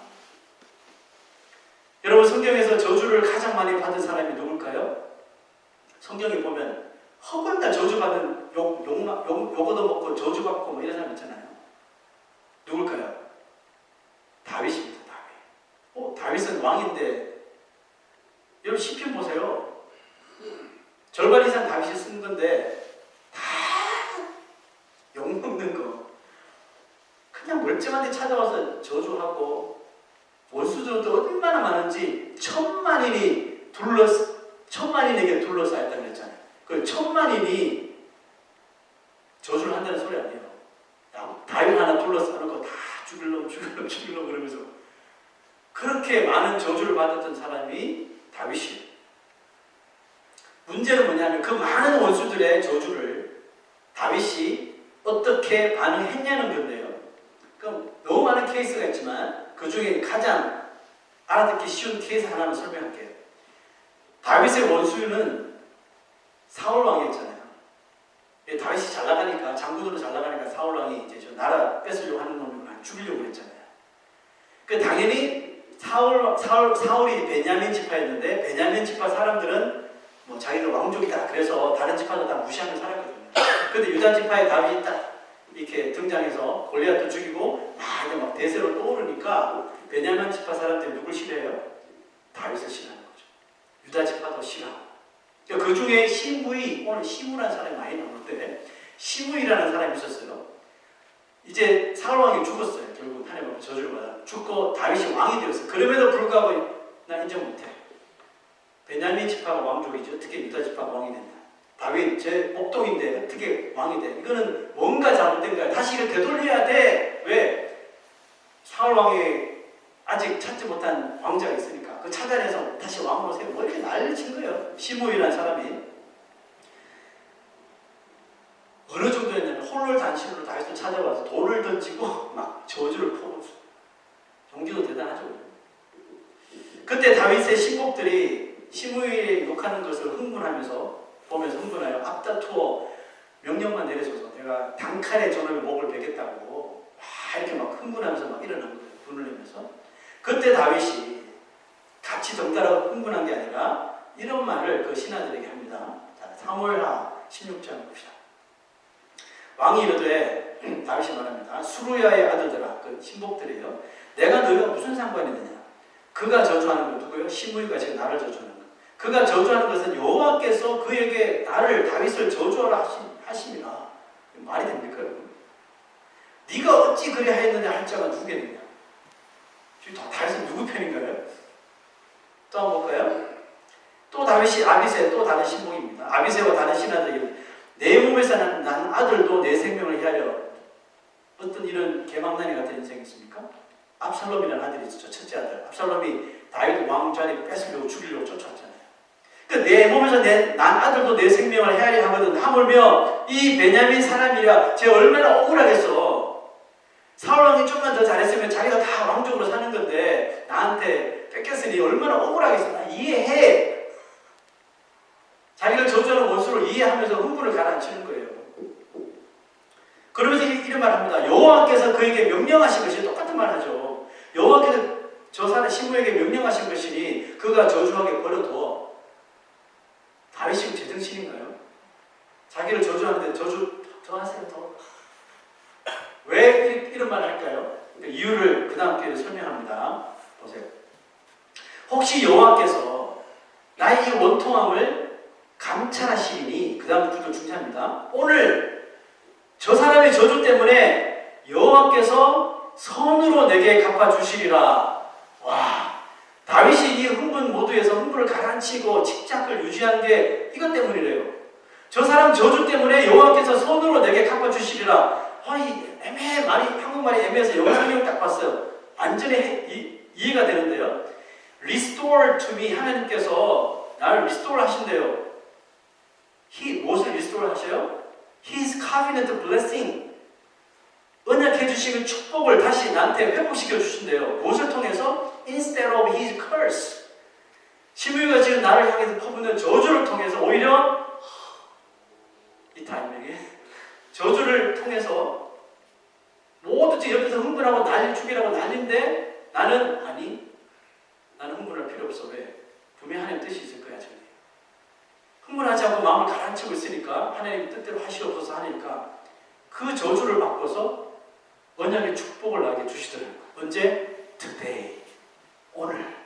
여러분, 성경에서 저주를 가장 많이 받은 사람이 누굴까요? 성경에 보면 허건나 저주받은 욕 얻어먹고 저주받고 뭐 이런 사람 있잖아요. 누굴까요? 다윗입니다. 다윗. 다윗은 왕인데 여러분 시편 보세요. 절반 이상 다윗이 쓴 건데 다 욕먹는 거. 그냥 멀쩡한 데 찾아와서 저주하고 원수들도 얼마나 많은지 천만인에게 둘러싸였다고 그랬잖아요. 그 천만인이 저주를 한다는 소리 아니에요. 다윗 하나 둘러싸는 거 다 죽일놈 그러면서 그렇게 많은 저주를 받았던 사람이 다윗이에요. 문제는 뭐냐면 그 많은 원수들의 저주를 다윗이 어떻게 반응했냐는 건데요. 그럼 너무 많은 케이스가 있지만 그 중에 가장 알아듣기 쉬운 케이스 하나만 설명할게요. 다윗의 원수는 사울 왕이었잖아요. 다윗이 잘 나가니까, 장군으로 잘 나가니까 사울 왕이 이제 저 나라 뺏으려고 하는 놈을 죽이려고 그랬잖아요. 그 당연히 사울이 베냐민 지파였는데 베냐민 지파 사람들은 뭐 자기들 왕족이다. 그래서 다른 지파도 다 무시하며 살았거든요. 근데 유다 지파의 다윗이 딱 이렇게 등장해서 골리앗도 죽이고 막 대세로 떠오르니까 베냐민 지파 사람들이 누굴 싫어해요? 다윗을 싫어하는 거죠. 유다 지파도 싫어하고. 그 중에 오늘 시므라는 사람이 많이 나오는데 시므이라는 사람이 있었어요. 이제 사울 왕이 죽었어요. 결국 하나님 앞에 저주를 받아 죽고 다윗이 왕이 되었어요. 그럼에도 불구하고 나 인정 못해. 베냐민 지파가 왕족이지 어떻게 유다 지파가 왕이 됐냐. 다윗 제 목동인데 어떻게 왕이 돼. 이거는 뭔가 잘못된 거야. 다시 이걸 되돌려야 돼. 왜? 사울 왕이 아직 찾지 못한 왕자가 있으니까. 그 찾아내서 다시 왕으로 세우고 뭐 이렇게 난리 친 거예요. 시므이라는 사람이. 어느 정도였냐면 홀로 단신으로 다윗을 찾아와서 돌을 던지고 막 저주를 퍼붓고 용기도 대단하죠. 그때 다윗의 신복들이 시므이를 욕하는 것을 흥분하면서 보면서 흥분하여 앞다투어 명령만 내려줘서 내가 단칼에 저놈의 목을 베겠다고 막 이렇게 막 흥분하면서 막 일어난 거예요. 분을 내면서. 그때 다윗이 같이 덩달아 흥분한 게 아니라 이런 말을 그 신하들에게 합니다. 자, 사무엘하 16장 봅시다. 왕이 이르되 다윗이 말합니다. 수루야의 아들들아, 그 신복들이에요. 내가 너희가 무슨 상관이 있느냐? 그가 저주하는 건 누구예요? 시므이가 지금 나를 저주하는 것. 그가 저주하는 것은 여호와께서 그에게 나를 다윗을 저주하라 하심이라. 말이 됩니까, 여러분? 네가 어찌 그리 하였느냐 할 자가 누구겠느냐? 지금 다윗은 누구 편인가요? 또 한번 볼까요? 또 다윗이 아비새, 또 다른 신복입니다. 아비새와 다른 신하들이 내 몸에서 난 아들도 내 생명을 헤아려. 어떤 이런 개망나니 같은 인생이 있습니까? 압살롬이라는 아들이 있었죠. 첫째 아들. 압살롬이 다윗 왕 자리 뺏으려고 죽이려고 쫓아왔잖아요. 그 내 몸에서 난 아들도 내 생명을 헤아려 하거든. 하물며 이 베냐민 사람이라 쟤 얼마나 억울하겠어. 사울 왕이 좀만 더 잘했으면 자기가 다 왕족으로 사는 건데 나한테 뺏겼으니 얼마나 억울하겠어. 나 이해해. 자기를 저주하는 원수를 이해하면서 흥분을 가라앉히는 거예요. 그러면서 이런 말을 합니다. 여호와께서 그에게 명령하신 것이 똑같은 말 하죠. 여호와께서 저 사람 시므에게 명령하신 것이니 그가 저주하게 버려둬. 다윗이 제정신인가요? 자기를 저주하는데 저주 더 하세요. 더. 왜 이런 말을 할까요? 이유를 그 다음 기회에 설명합니다. 보세요. 혹시 여호와께서 나의 이 원통함을 감찰하시니 그 다음 구절 중요합니다. 오늘 저 사람의 저주 때문에 여호와께서 선으로 내게 갚아주시리라. 와, 다윗이 이 흥분 모드에서 흥분을 가라앉히고 집착을 유지한 게 이것 때문이래요. 저 사람 저주 때문에 여호와께서 선으로 내게 갚아주시리라. 이 애매해 말이 한국말이 애매해서 영어 성경 딱 봤어요. 완전히 이해가 되는데요. Restore to me 하나님께서 나를 restore 하신대요. 무엇을 restore 하셔요? His covenant blessing. 언약해 주시는 축복을 다시 나한테 회복시켜 주신대요. 무엇을 통해서? Instead of his curse. 시므이가 지금 나를 향해서 퍼붓는 저주를 통해서 오히려 이 타이밍에 저주를 통해서 모두 옆에서 흥분하고 난리 죽이라고 난리인데 나는 흥분할 필요 없어. 왜? 분명히 하나님 뜻이 있을 거야. 저기. 흥분하지 않고 마음을 가라앉히고 있으니까 하나님 뜻대로 하시옵소서 하니까 그 저주를 바꿔서 언약의 축복을 나에게 주시더라고요. 언제? today. 오늘.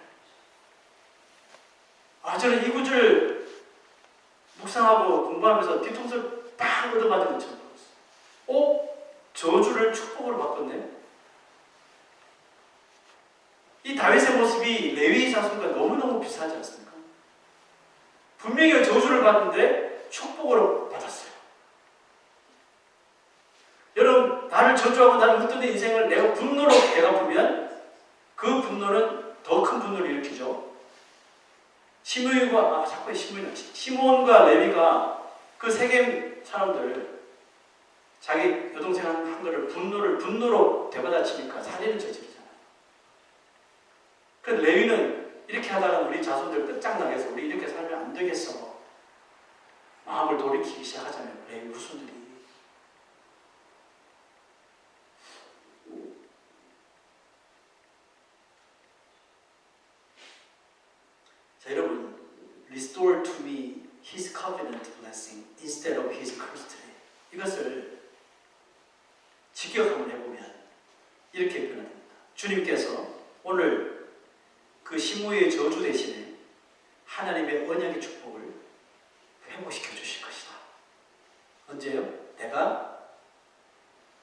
저는 이 구절 묵상하고 공부하면서 뒤통수를 팍 얻어맞은 것처럼 봤어요. 저주를 축복으로 바꿨네. 이 다윗의 모습이 레위 자손과 너무너무 비슷하지 않습니까? 분명히 저주를 받는데 축복으로 받았어요. 여러분, 나를 저주하고 나를 흩어진 인생을 내가 분노로 되갚으면 그 분노는 더 큰 분노를 일으키죠. 시므온과 레위가 그 세겜 사람들 자기 여동생 한 거를 분노로 되받아치니까 살인을 저지르잖아요. 그 레위는 이렇게 하다가 우리 자손들 끝장나겠어. 우리 이렇게 살면 안 되겠어. 마음을 돌이키기 시작하잖아요. 레위 후손들이. 자, 여러분, restore to me his covenant blessing instead of his curse. 이것을 직역 한번 해보면 이렇게 표현합니다. 주님께서 오늘 그 시므이의 저주 대신에 하나님의 언약의 축복을 회복시켜 주실 것이다. 언제요?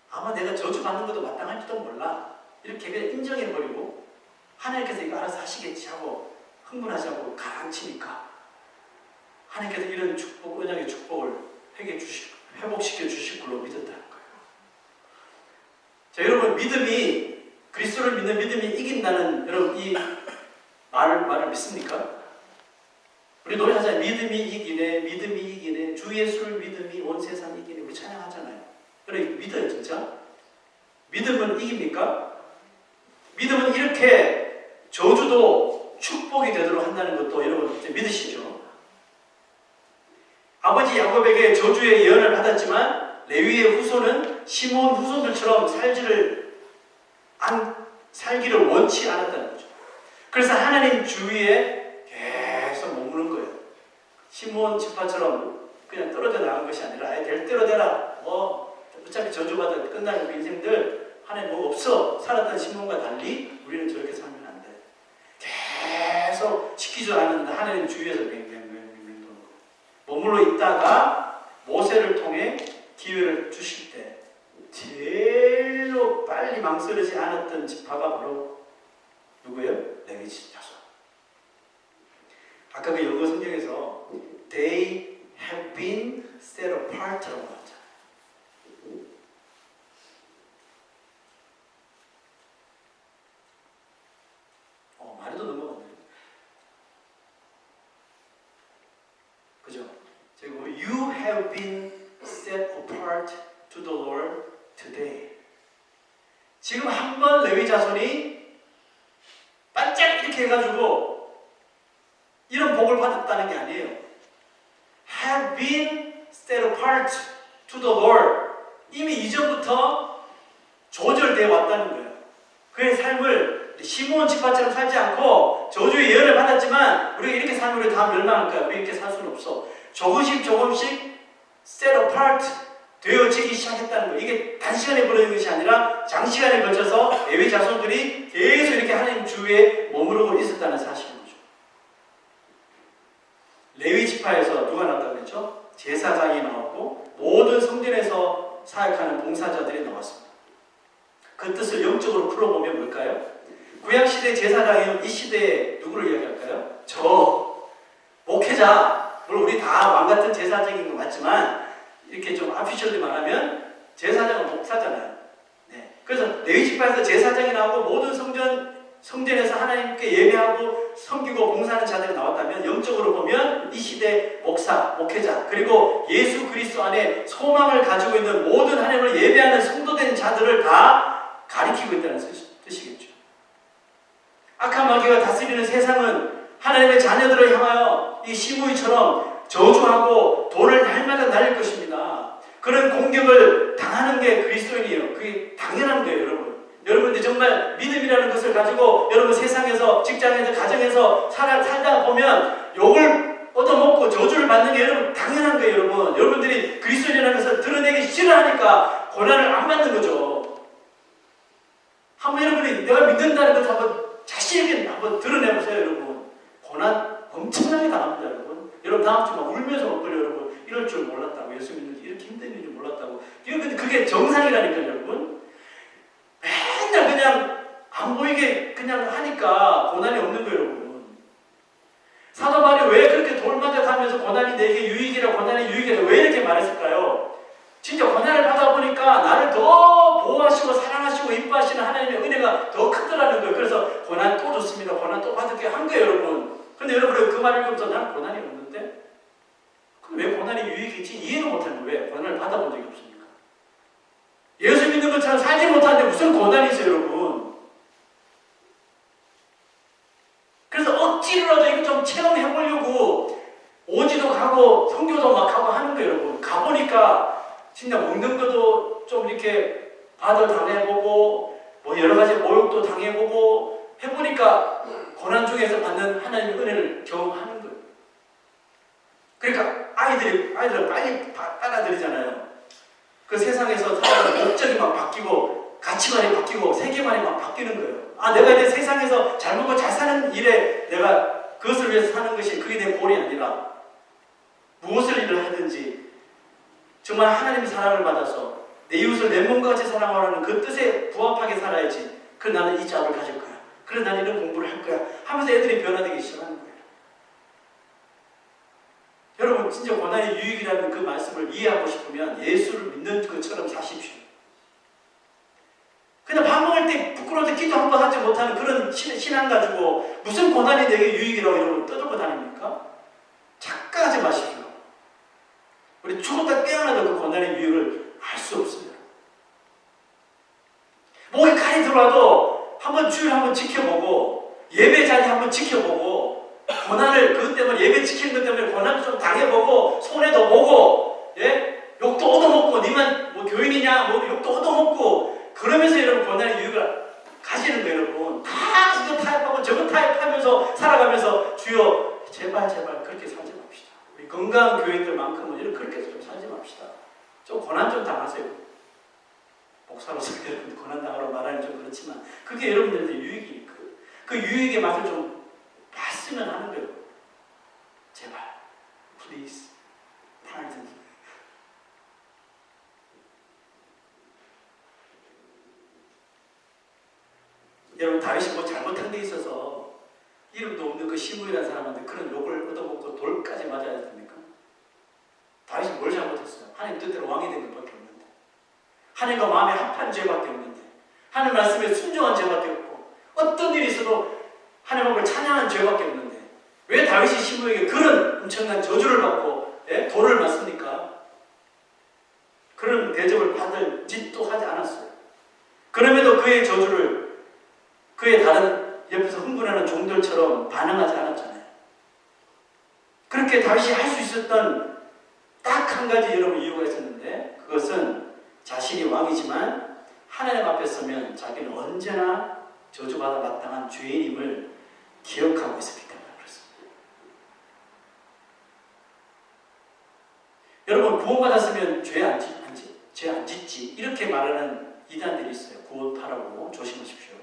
아마 내가 저주받는 것도 마땅할지도 몰라. 이렇게 그냥 인정해버리고 하나님께서 이거 알아서 하시겠지 하고 흥분하지 않고 가라앉히니까 하나님께서 이런 축복, 언약의 축복을 회복시켜 주실 걸로 믿었다는 거예요. 자, 여러분, 그리스도를 믿는 믿음이 이긴다는 여러분 이 말을 믿습니까? 우리 노래하잖아요. 믿음이 이기네, 믿음이 이기네, 주 예수를 믿음이 온 세상 이기네. 우리 찬양하잖아요. 여러분 믿어요, 진짜? 믿음은 이깁니까? 믿음은 이렇게 저주도 축복이 되도록 한다는 것도 여러분 믿으시죠? 아버지 야곱에게 저주의 예언을 받았지만 레위의 후손은 시몬 후손들처럼 살기를 원치 않았다는 거죠. 그래서 하나님 주위에 계속 머무는 거예요. 시몬 지파처럼 그냥 떨어져 나간 것이 아니라 아예 될 대로 되라. 어차피 저주받아 끝나는 그 인생들 하나님 뭐 없어. 살았던 시몬과 달리 우리는 저렇게 살면 안 돼. 계속 지키지 않는데 하나님 주위에서 맹맹맹맹 도는 거예요. 머물러 있다가 모세를 통해 기회를 주실 때 제일로 빨리 망설이지 않았던 지파가 바로 누구예요? 레위 자손. 아까 그 영어 성경에서 They have been set apart라고 하잖아요. 말해도 넘어갔네요. 그죠? 저기 보면 You have been set apart to the Lord today. 지금 한 번 레위 자손이 반짝 이렇게 해가지고 이런 복을 받았다는 게 아니에요. Have been set apart to the Lord. 이미 이전부터 조절되어 왔다는 거예요. 그의 삶을 시몬 지파처럼 살지 않고 저주의 예언을 받았지만 우리가 이렇게 살면 우리 다 멸망할 거야. 우리 이렇게 살 수는 없어. 조금씩 set apart 되어지기 시작했다는 거예요. 이게 단시간에 벌어진 것이 아니라 장시간에 걸쳐서 레위 자손들이 계속 이렇게 하나님 주위에 머무르고 있었다는 사실인 거죠. 레위 지파에서 누가 나왔다고 했죠? 제사장이 나왔고 모든 성전에서 사역하는 봉사자들이 나왔습니다. 그 뜻을 영적으로 풀어보면 뭘까요? 구약시대 제사장이면 이 시대에 누구를 이야기할까요? 저 목회자. 물론 우리 다 왕같은 제사장인 거 맞지만 이렇게 좀 아피셜리 말하면 제사장은 목사잖아요. 네. 그래서 레위 지파에서 제사장이 나오고 모든 성전에서 하나님께 예배하고 섬기고 봉사하는 자들이 나왔다면 영적으로 보면 이 시대 목사, 목회자 그리고 예수 그리스도 안에 소망을 가지고 있는 모든 하나님을 예배하는 성도된 자들을 다 가리키고 있다는 뜻이겠죠. 악한 마귀가 다스리는 세상은 하나님의 자녀들을 향하여 이 시므이처럼 저주하고 돌을 날마다 날릴 것입니다. 그런 공격을 당하는 게 그리스도인이에요. 그게 당연한 거예요, 여러분. 여러분들 정말 믿음이라는 것을 가지고 여러분 세상에서, 직장에서, 가정에서 살다 보면 욕을 얻어먹고 저주를 받는 게 여러분 당연한 거예요, 여러분. 여러분들이 그리스도인이라는 것을 드러내기 싫어하니까 고난을 안 받는 거죠. 한번 여러분이 내가 믿는다는 것을 한번 자신 있게 한번 드러내보세요, 여러분. 고난 엄청나게 당합니다, 여러분. 여러분 다음 주에 막 울면서 막 그래요, 여러분. 이럴 줄 몰랐다고. 예수 믿는 게 이렇게 힘든 일인지 몰랐다고. 근데 그게 정상이라니까요, 여러분. 맨날 그냥 안 보이게 그냥 하니까 고난이 없는 거예요, 여러분. 사도 바울이 왜 그렇게 돌맞아 가면서 고난이 내게 유익이라, 고난이 유익이라 왜 이렇게 말했을까요? 진짜 고난을 받아보니까 나를 더 보호하시고 사랑하시고 이뻐하시는 하나님의 은혜가 더 크더라는 거예요. 그래서 고난 또 좋습니다. 고난 또 받을게 한 거예요, 여러분. 근데 여러분 그 말을 읽으면서 난 고난이 없는데? 그럼 왜 고난이 유익이지? 이해를 못하는 거예요. 왜 고난을 받아본 적이 없습니까? 예수 믿는 것처럼 살지 못하는데 무슨 고난이 있어요, 여러분? 그래서 억지로라도 이거 좀 체험해보려고 오지도 가고 성교도 막 가고 하는 거예요, 여러분. 가보니까 진짜 먹는 것도 좀 이렇게 받아당해보고 뭐 여러 가지 모욕도 당해보고 해보니까 고난 중에서 받는 하나님의 은혜를 경험하는 거예요. 그러니까 아이들을 빨리 빨아들이잖아요. 그 세상에서 살아가는 목적이 막 바뀌고 가치관이 바뀌고 세계관이 막 바뀌는 거예요. 내가 이제 세상에서 잘 먹고 잘 사는 일에 내가 그것을 위해서 사는 것이 그게 내 골이 아니라 무엇을 일을 하든지 정말 하나님의 사랑을 받아서 내 이웃을 내 몸과 같이 사랑하라는 그 뜻에 부합하게 살아야지. 그래 나는 이 잡을 가질 거야. 그래 나는 이런 공부를 할 거야. 하면서 애들이 변화되기 시작하는 거예요. 여러분 진짜 고난의 유익이라는 그 말씀을 이해하고 싶으면 예수를 믿는 것처럼 사십시오. 그냥 밥 먹을 때 부끄러워 6%도 기도 한 번 하지 못하는 그런 신앙 가지고 무슨 고난이 내게 유익이라고 이러고 떠들고 다닙니까? 착각하지 마십시오. 우리 죽었다 깨어나도 그 고난의 유익을 알 수 없어요. 목에 칼이 들어와도 한번 주일 한번 지켜보고 예배 자리 한번 지켜보고 고난을 그것 때문에 예배 지키는 것 때문에 고난을 좀 당해보고 손해도 보고 예? 욕도 얻어먹고 니만 뭐 교인이냐 뭐 욕도 얻어먹고 그러면서 여러분 고난의 유익을 가시는 거예요. 여러분 다 이거 타협하고 저거 타협하면서 살아가면서 주여 제발 그렇게 살지 맙시다. 우리 건강한 교인들만큼은 이렇게 그렇게 좀 살지 맙시다. 좀 고난 좀 당하세요. 목사로서 여러분 고난당하러 말하는 좀 그렇지만 그게 여러분들한테 유익이니까 그 유익의 맛을 좀 봤으면 하는 거예요. 제발 please pardon. 여러분 다윗이 뭐 잘못한 게 있어서 이름도 없는 그 시므이라는 사람한테 그런 욕을 얻어먹고 돌까지 맞아야 됩니까? 다윗이 뭘 잘못했어요? 하나님 뜻대로 왕이 된 것밖에 없는데 하나님과 마음에 합한 죄밖에 없는데 하나님 말씀에 순종한 죄밖에 없고 어떤 일이 있어도 하나님을 찬양한 죄밖에 없는데 왜 다윗이 시므에게 그런 엄청난 저주를 받고 돌을 맞습니까? 그런 대접을 받을 짓도 하지 않았어요. 그럼에도 그의 저주를 그의 다른 옆에서 흥분하는 종들처럼 반응하지 않았잖아요. 그렇게 다윗이 할 수 있었던 딱 한 가지 여러분 이유가 있었는데 그것은 자신이 왕이지만 하나님 앞에 서면 자기는 언제나 저주받아 마땅한 죄인임을 기억하고 있었기 때문에 그렇습니다. 여러분 구원받았으면 죄 안 짓지 이렇게 말하는 이단들이 있어요. 구원파라고 조심하십시오.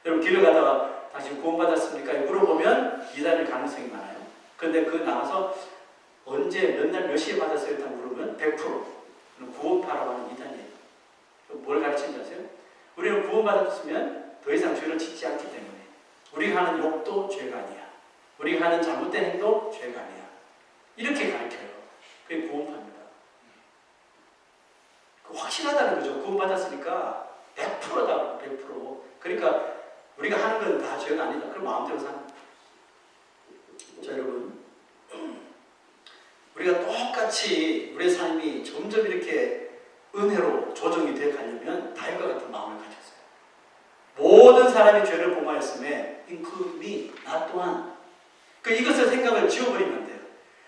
여러분 길을 가다가 당신 구원받았습니까? 물어보면 이단일 가능성이 많아요. 그런데 그 나가서 언제 몇 날 몇 시에 받았어요? 다 물으면 100% 구원파라고 하는 이단이에요. 뭘 가르치는지 아세요? 우리는 구원받았으면 더 이상 죄를 짓지 않기 때문에 우리가 하는 욕도 죄가 아니야. 우리가 하는 잘못된 행도 죄가 아니야. 이렇게 가르쳐요. 그게 구원파입니다. 확신하다는 거죠. 구원받았으니까 100%다. 100%. 그러니까 우리가 하는 건 다 죄가 아니다. 그럼 마음대로 사는 거예요. 자 여러분 우리가 똑같이 우리의 삶이 점점 이렇게 은혜로 조정이 되어 가려면 다윗과 같은 마음을 가졌어요. 모든 사람이 죄를 범하였음에 include me, 나 또한. 이것을 생각을 지워버리면 안 돼요.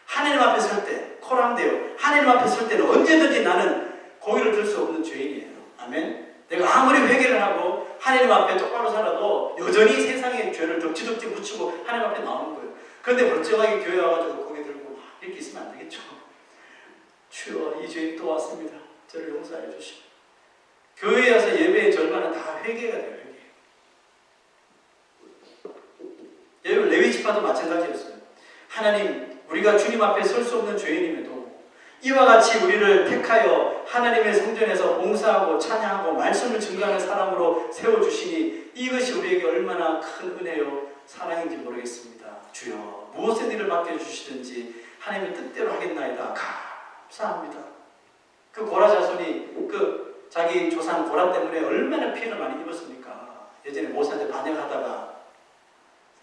하나님 앞에 설 때, 코랑돼요. 하나님 앞에 설 때는 언제든지 나는 고의를 들 수 없는 죄인이에요. 아멘. 내가 아무리 회개를 하고 하나님 앞에 똑바로 살아도 여전히 세상의 죄를 덕지덕지 묻히고 하나님 앞에 나오는 거예요. 그런데 멀쩡하게 교회 와가지고 고개 들고 이렇게 있으면 안 되겠죠. 주여 이 죄인 또 왔습니다. 저를 용서해 주시고. 교회에 와서 예배의 절반은 다 회개가 돼요. 회개. 여러분 레위 지파도 마찬가지였어요. 하나님 우리가 주님 앞에 설 수 없는 죄인임에도 이와 같이 우리를 택하여 하나님의 성전에서 봉사하고 찬양하고 말씀을 증거하는 사람으로 세워주시니 이것이 우리에게 얼마나 큰 은혜요 사랑인지 모르겠습니다. 주여 무엇의 일을 맡겨주시든지 하나님의 뜻대로 하겠나이다. 감사합니다. 그 고라 자손이 그 자기 조상 고라 때문에 얼마나 피해를 많이 입었습니까? 예전에 모세한테 반역하다가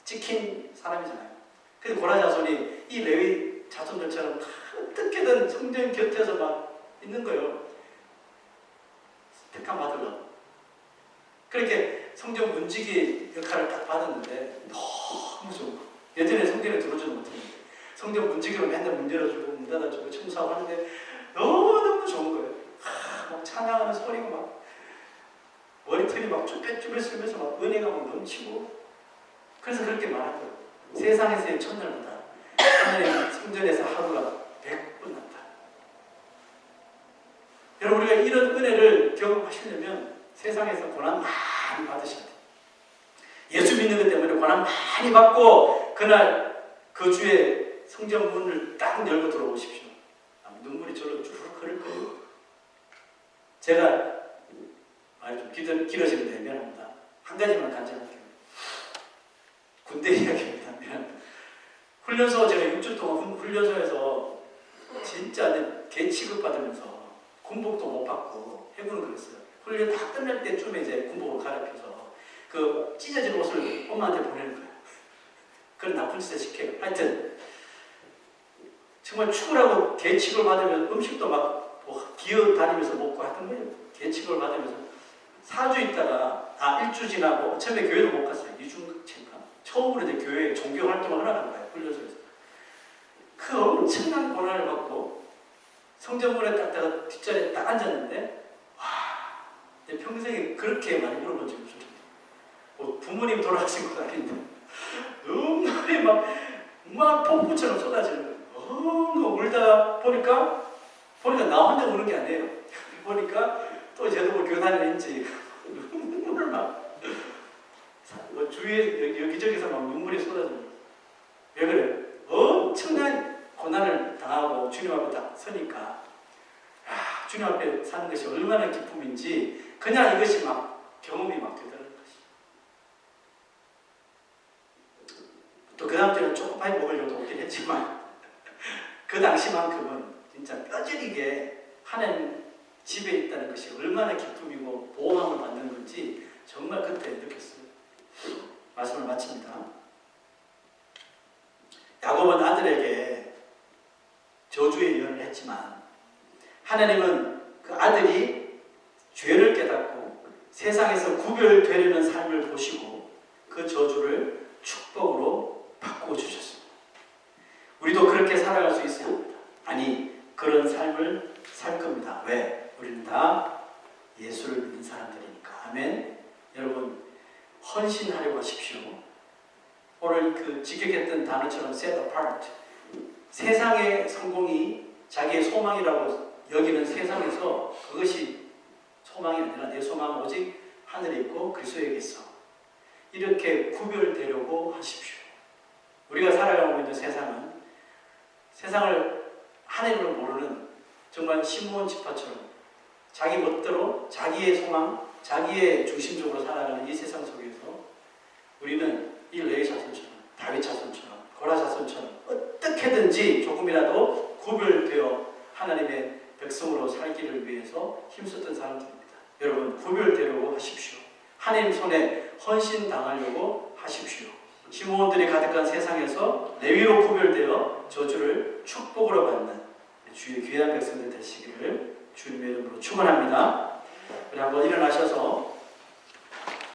찍힌 사람이잖아요. 그래서 고라 자손이 이 레위 자손들처럼 어떻게든 성전 곁에서 막 있는 거예요. 택함 받으려고. 그렇게 성전 문지기 역할을 딱 받았는데 너무 좋은 거. 예전에 성전에 들어오지도 못했는데 성전 문지기로 맨날 문 열어주고 문 닫아주고 청소하고 하는데 너무너무 좋은 거예요. 막 찬양하는 소리가 막 머리털이 막 쭈뼛쭈뼛 쓰면서 막 은혜가 막 넘치고 그래서 그렇게 말한 거예요. 세상에서의 첫날보다 하나님 성전에서 하루가 100분 낫다. 여러분 우리가 이런 은혜를 경험하시려면 세상에서 고난 많이 받으셔야 돼요. 예수 믿는 것 때문에 고난 많이 받고 그날 그 주에 성전 문을 딱 열고 들어오십시오. 눈물이 절로 쭉 흐를 거예요. 제가 말이 좀 길어지는데 미안합니다. 한 가지만 간증할게요. 군대 이야기입니다. 미안합니다. 훈련소 제가 6주 동안 훈련소에서 진짜 개 취급받으면서 군복도 못 받고 해군은 그랬어요. 훈련 다 끝날 때쯤에 이제 군복을 갈아입혀서 그 찢어진 옷을 엄마한테 보내는 거예요. 그런 나쁜 짓을 시켜요. 하여튼 정말 축구라고 계칙을 받으면 음식도 막 뭐 기어 다니면서 먹고 하던 거예요. 계칙을 받으면서 4주 있다가 1주 지나고 처음에 교회도 못 갔어요. 2주인가? 처음으로 이제 교회 종교 활동을 하러 간 거예요. 훈련소에서. 그 엄청난 고난을 받고 성전문에 갔다가 뒷자리에 딱 앉았는데 와, 내 평생에 그렇게 많이 울어본 적이 없어요. 뭐 부모님 돌아가신 건 아닌데 눈물이 막 폭포처럼 쏟아지는 거예요. 울다 보니까 나 혼자 우는 게 아니에요. 보니까 또 저도 뭐 교회 다니는지 눈물 뭐 주위에 여기저기서 막 눈물이 쏟아집니다. 왜 그래요? 엄청난 고난을 당하고 주님 앞에 딱 서니까 주님 앞에 사는 것이 얼마나 기쁨인지 그냥 이것이 막 경험이 막 되더라는 것이. 또 그 다음 때는 초코파이 먹으려고 오긴 했지만 그 당시만큼은 진짜 뼈저리게 하나님 집에 있다는 것이 얼마나 기쁨이고 보호함을 받는 건지 정말 그때 느꼈어요. 말씀을 마칩니다. 야곱은 아들에게 저주의 예언을 했지만 하나님은 그 아들이 죄를 깨닫고 세상에서 구별되려는 삶을 보시고 그 저주를 축복으로 바꾸어 주셨습니다. 우리도 그렇게 살아갈 수 있어야 합니다. 아니, 그런 삶을 살 겁니다. 왜? 우리는 다 예수를 믿는 사람들이니까. 아멘. 여러분, 헌신하려고 하십시오. 오늘 그 직역했던 단어처럼 set apart. 세상의 성공이 자기의 소망이라고 여기는 세상에서 그것이 소망이 아니라 내 소망은 오직 하늘에 있고 그리스도에게 있어. 이렇게 구별되려고 하십시오. 우리가 살아가고 있는 세상을 하나님을 모르는 정말 시므온 지파처럼 자기 멋대로 자기의 소망, 자기의 중심적으로 살아가는 이 세상 속에서 우리는 이 레위 자손처럼, 다윗 자손처럼, 고라 자손처럼 어떻게든지 조금이라도 구별되어 하나님의 백성으로 살기를 위해서 힘썼던 사람들입니다. 여러분, 구별되려고 하십시오. 하나님 손에 헌신당하려고 하십시오. 시므온들이 가득한 세상에서 레위로 구별되어 저주를 축복으로 받는 주의 귀한 백성들 되시기를 주님의 이름으로 축원합니다. 우리 한번 일어나셔서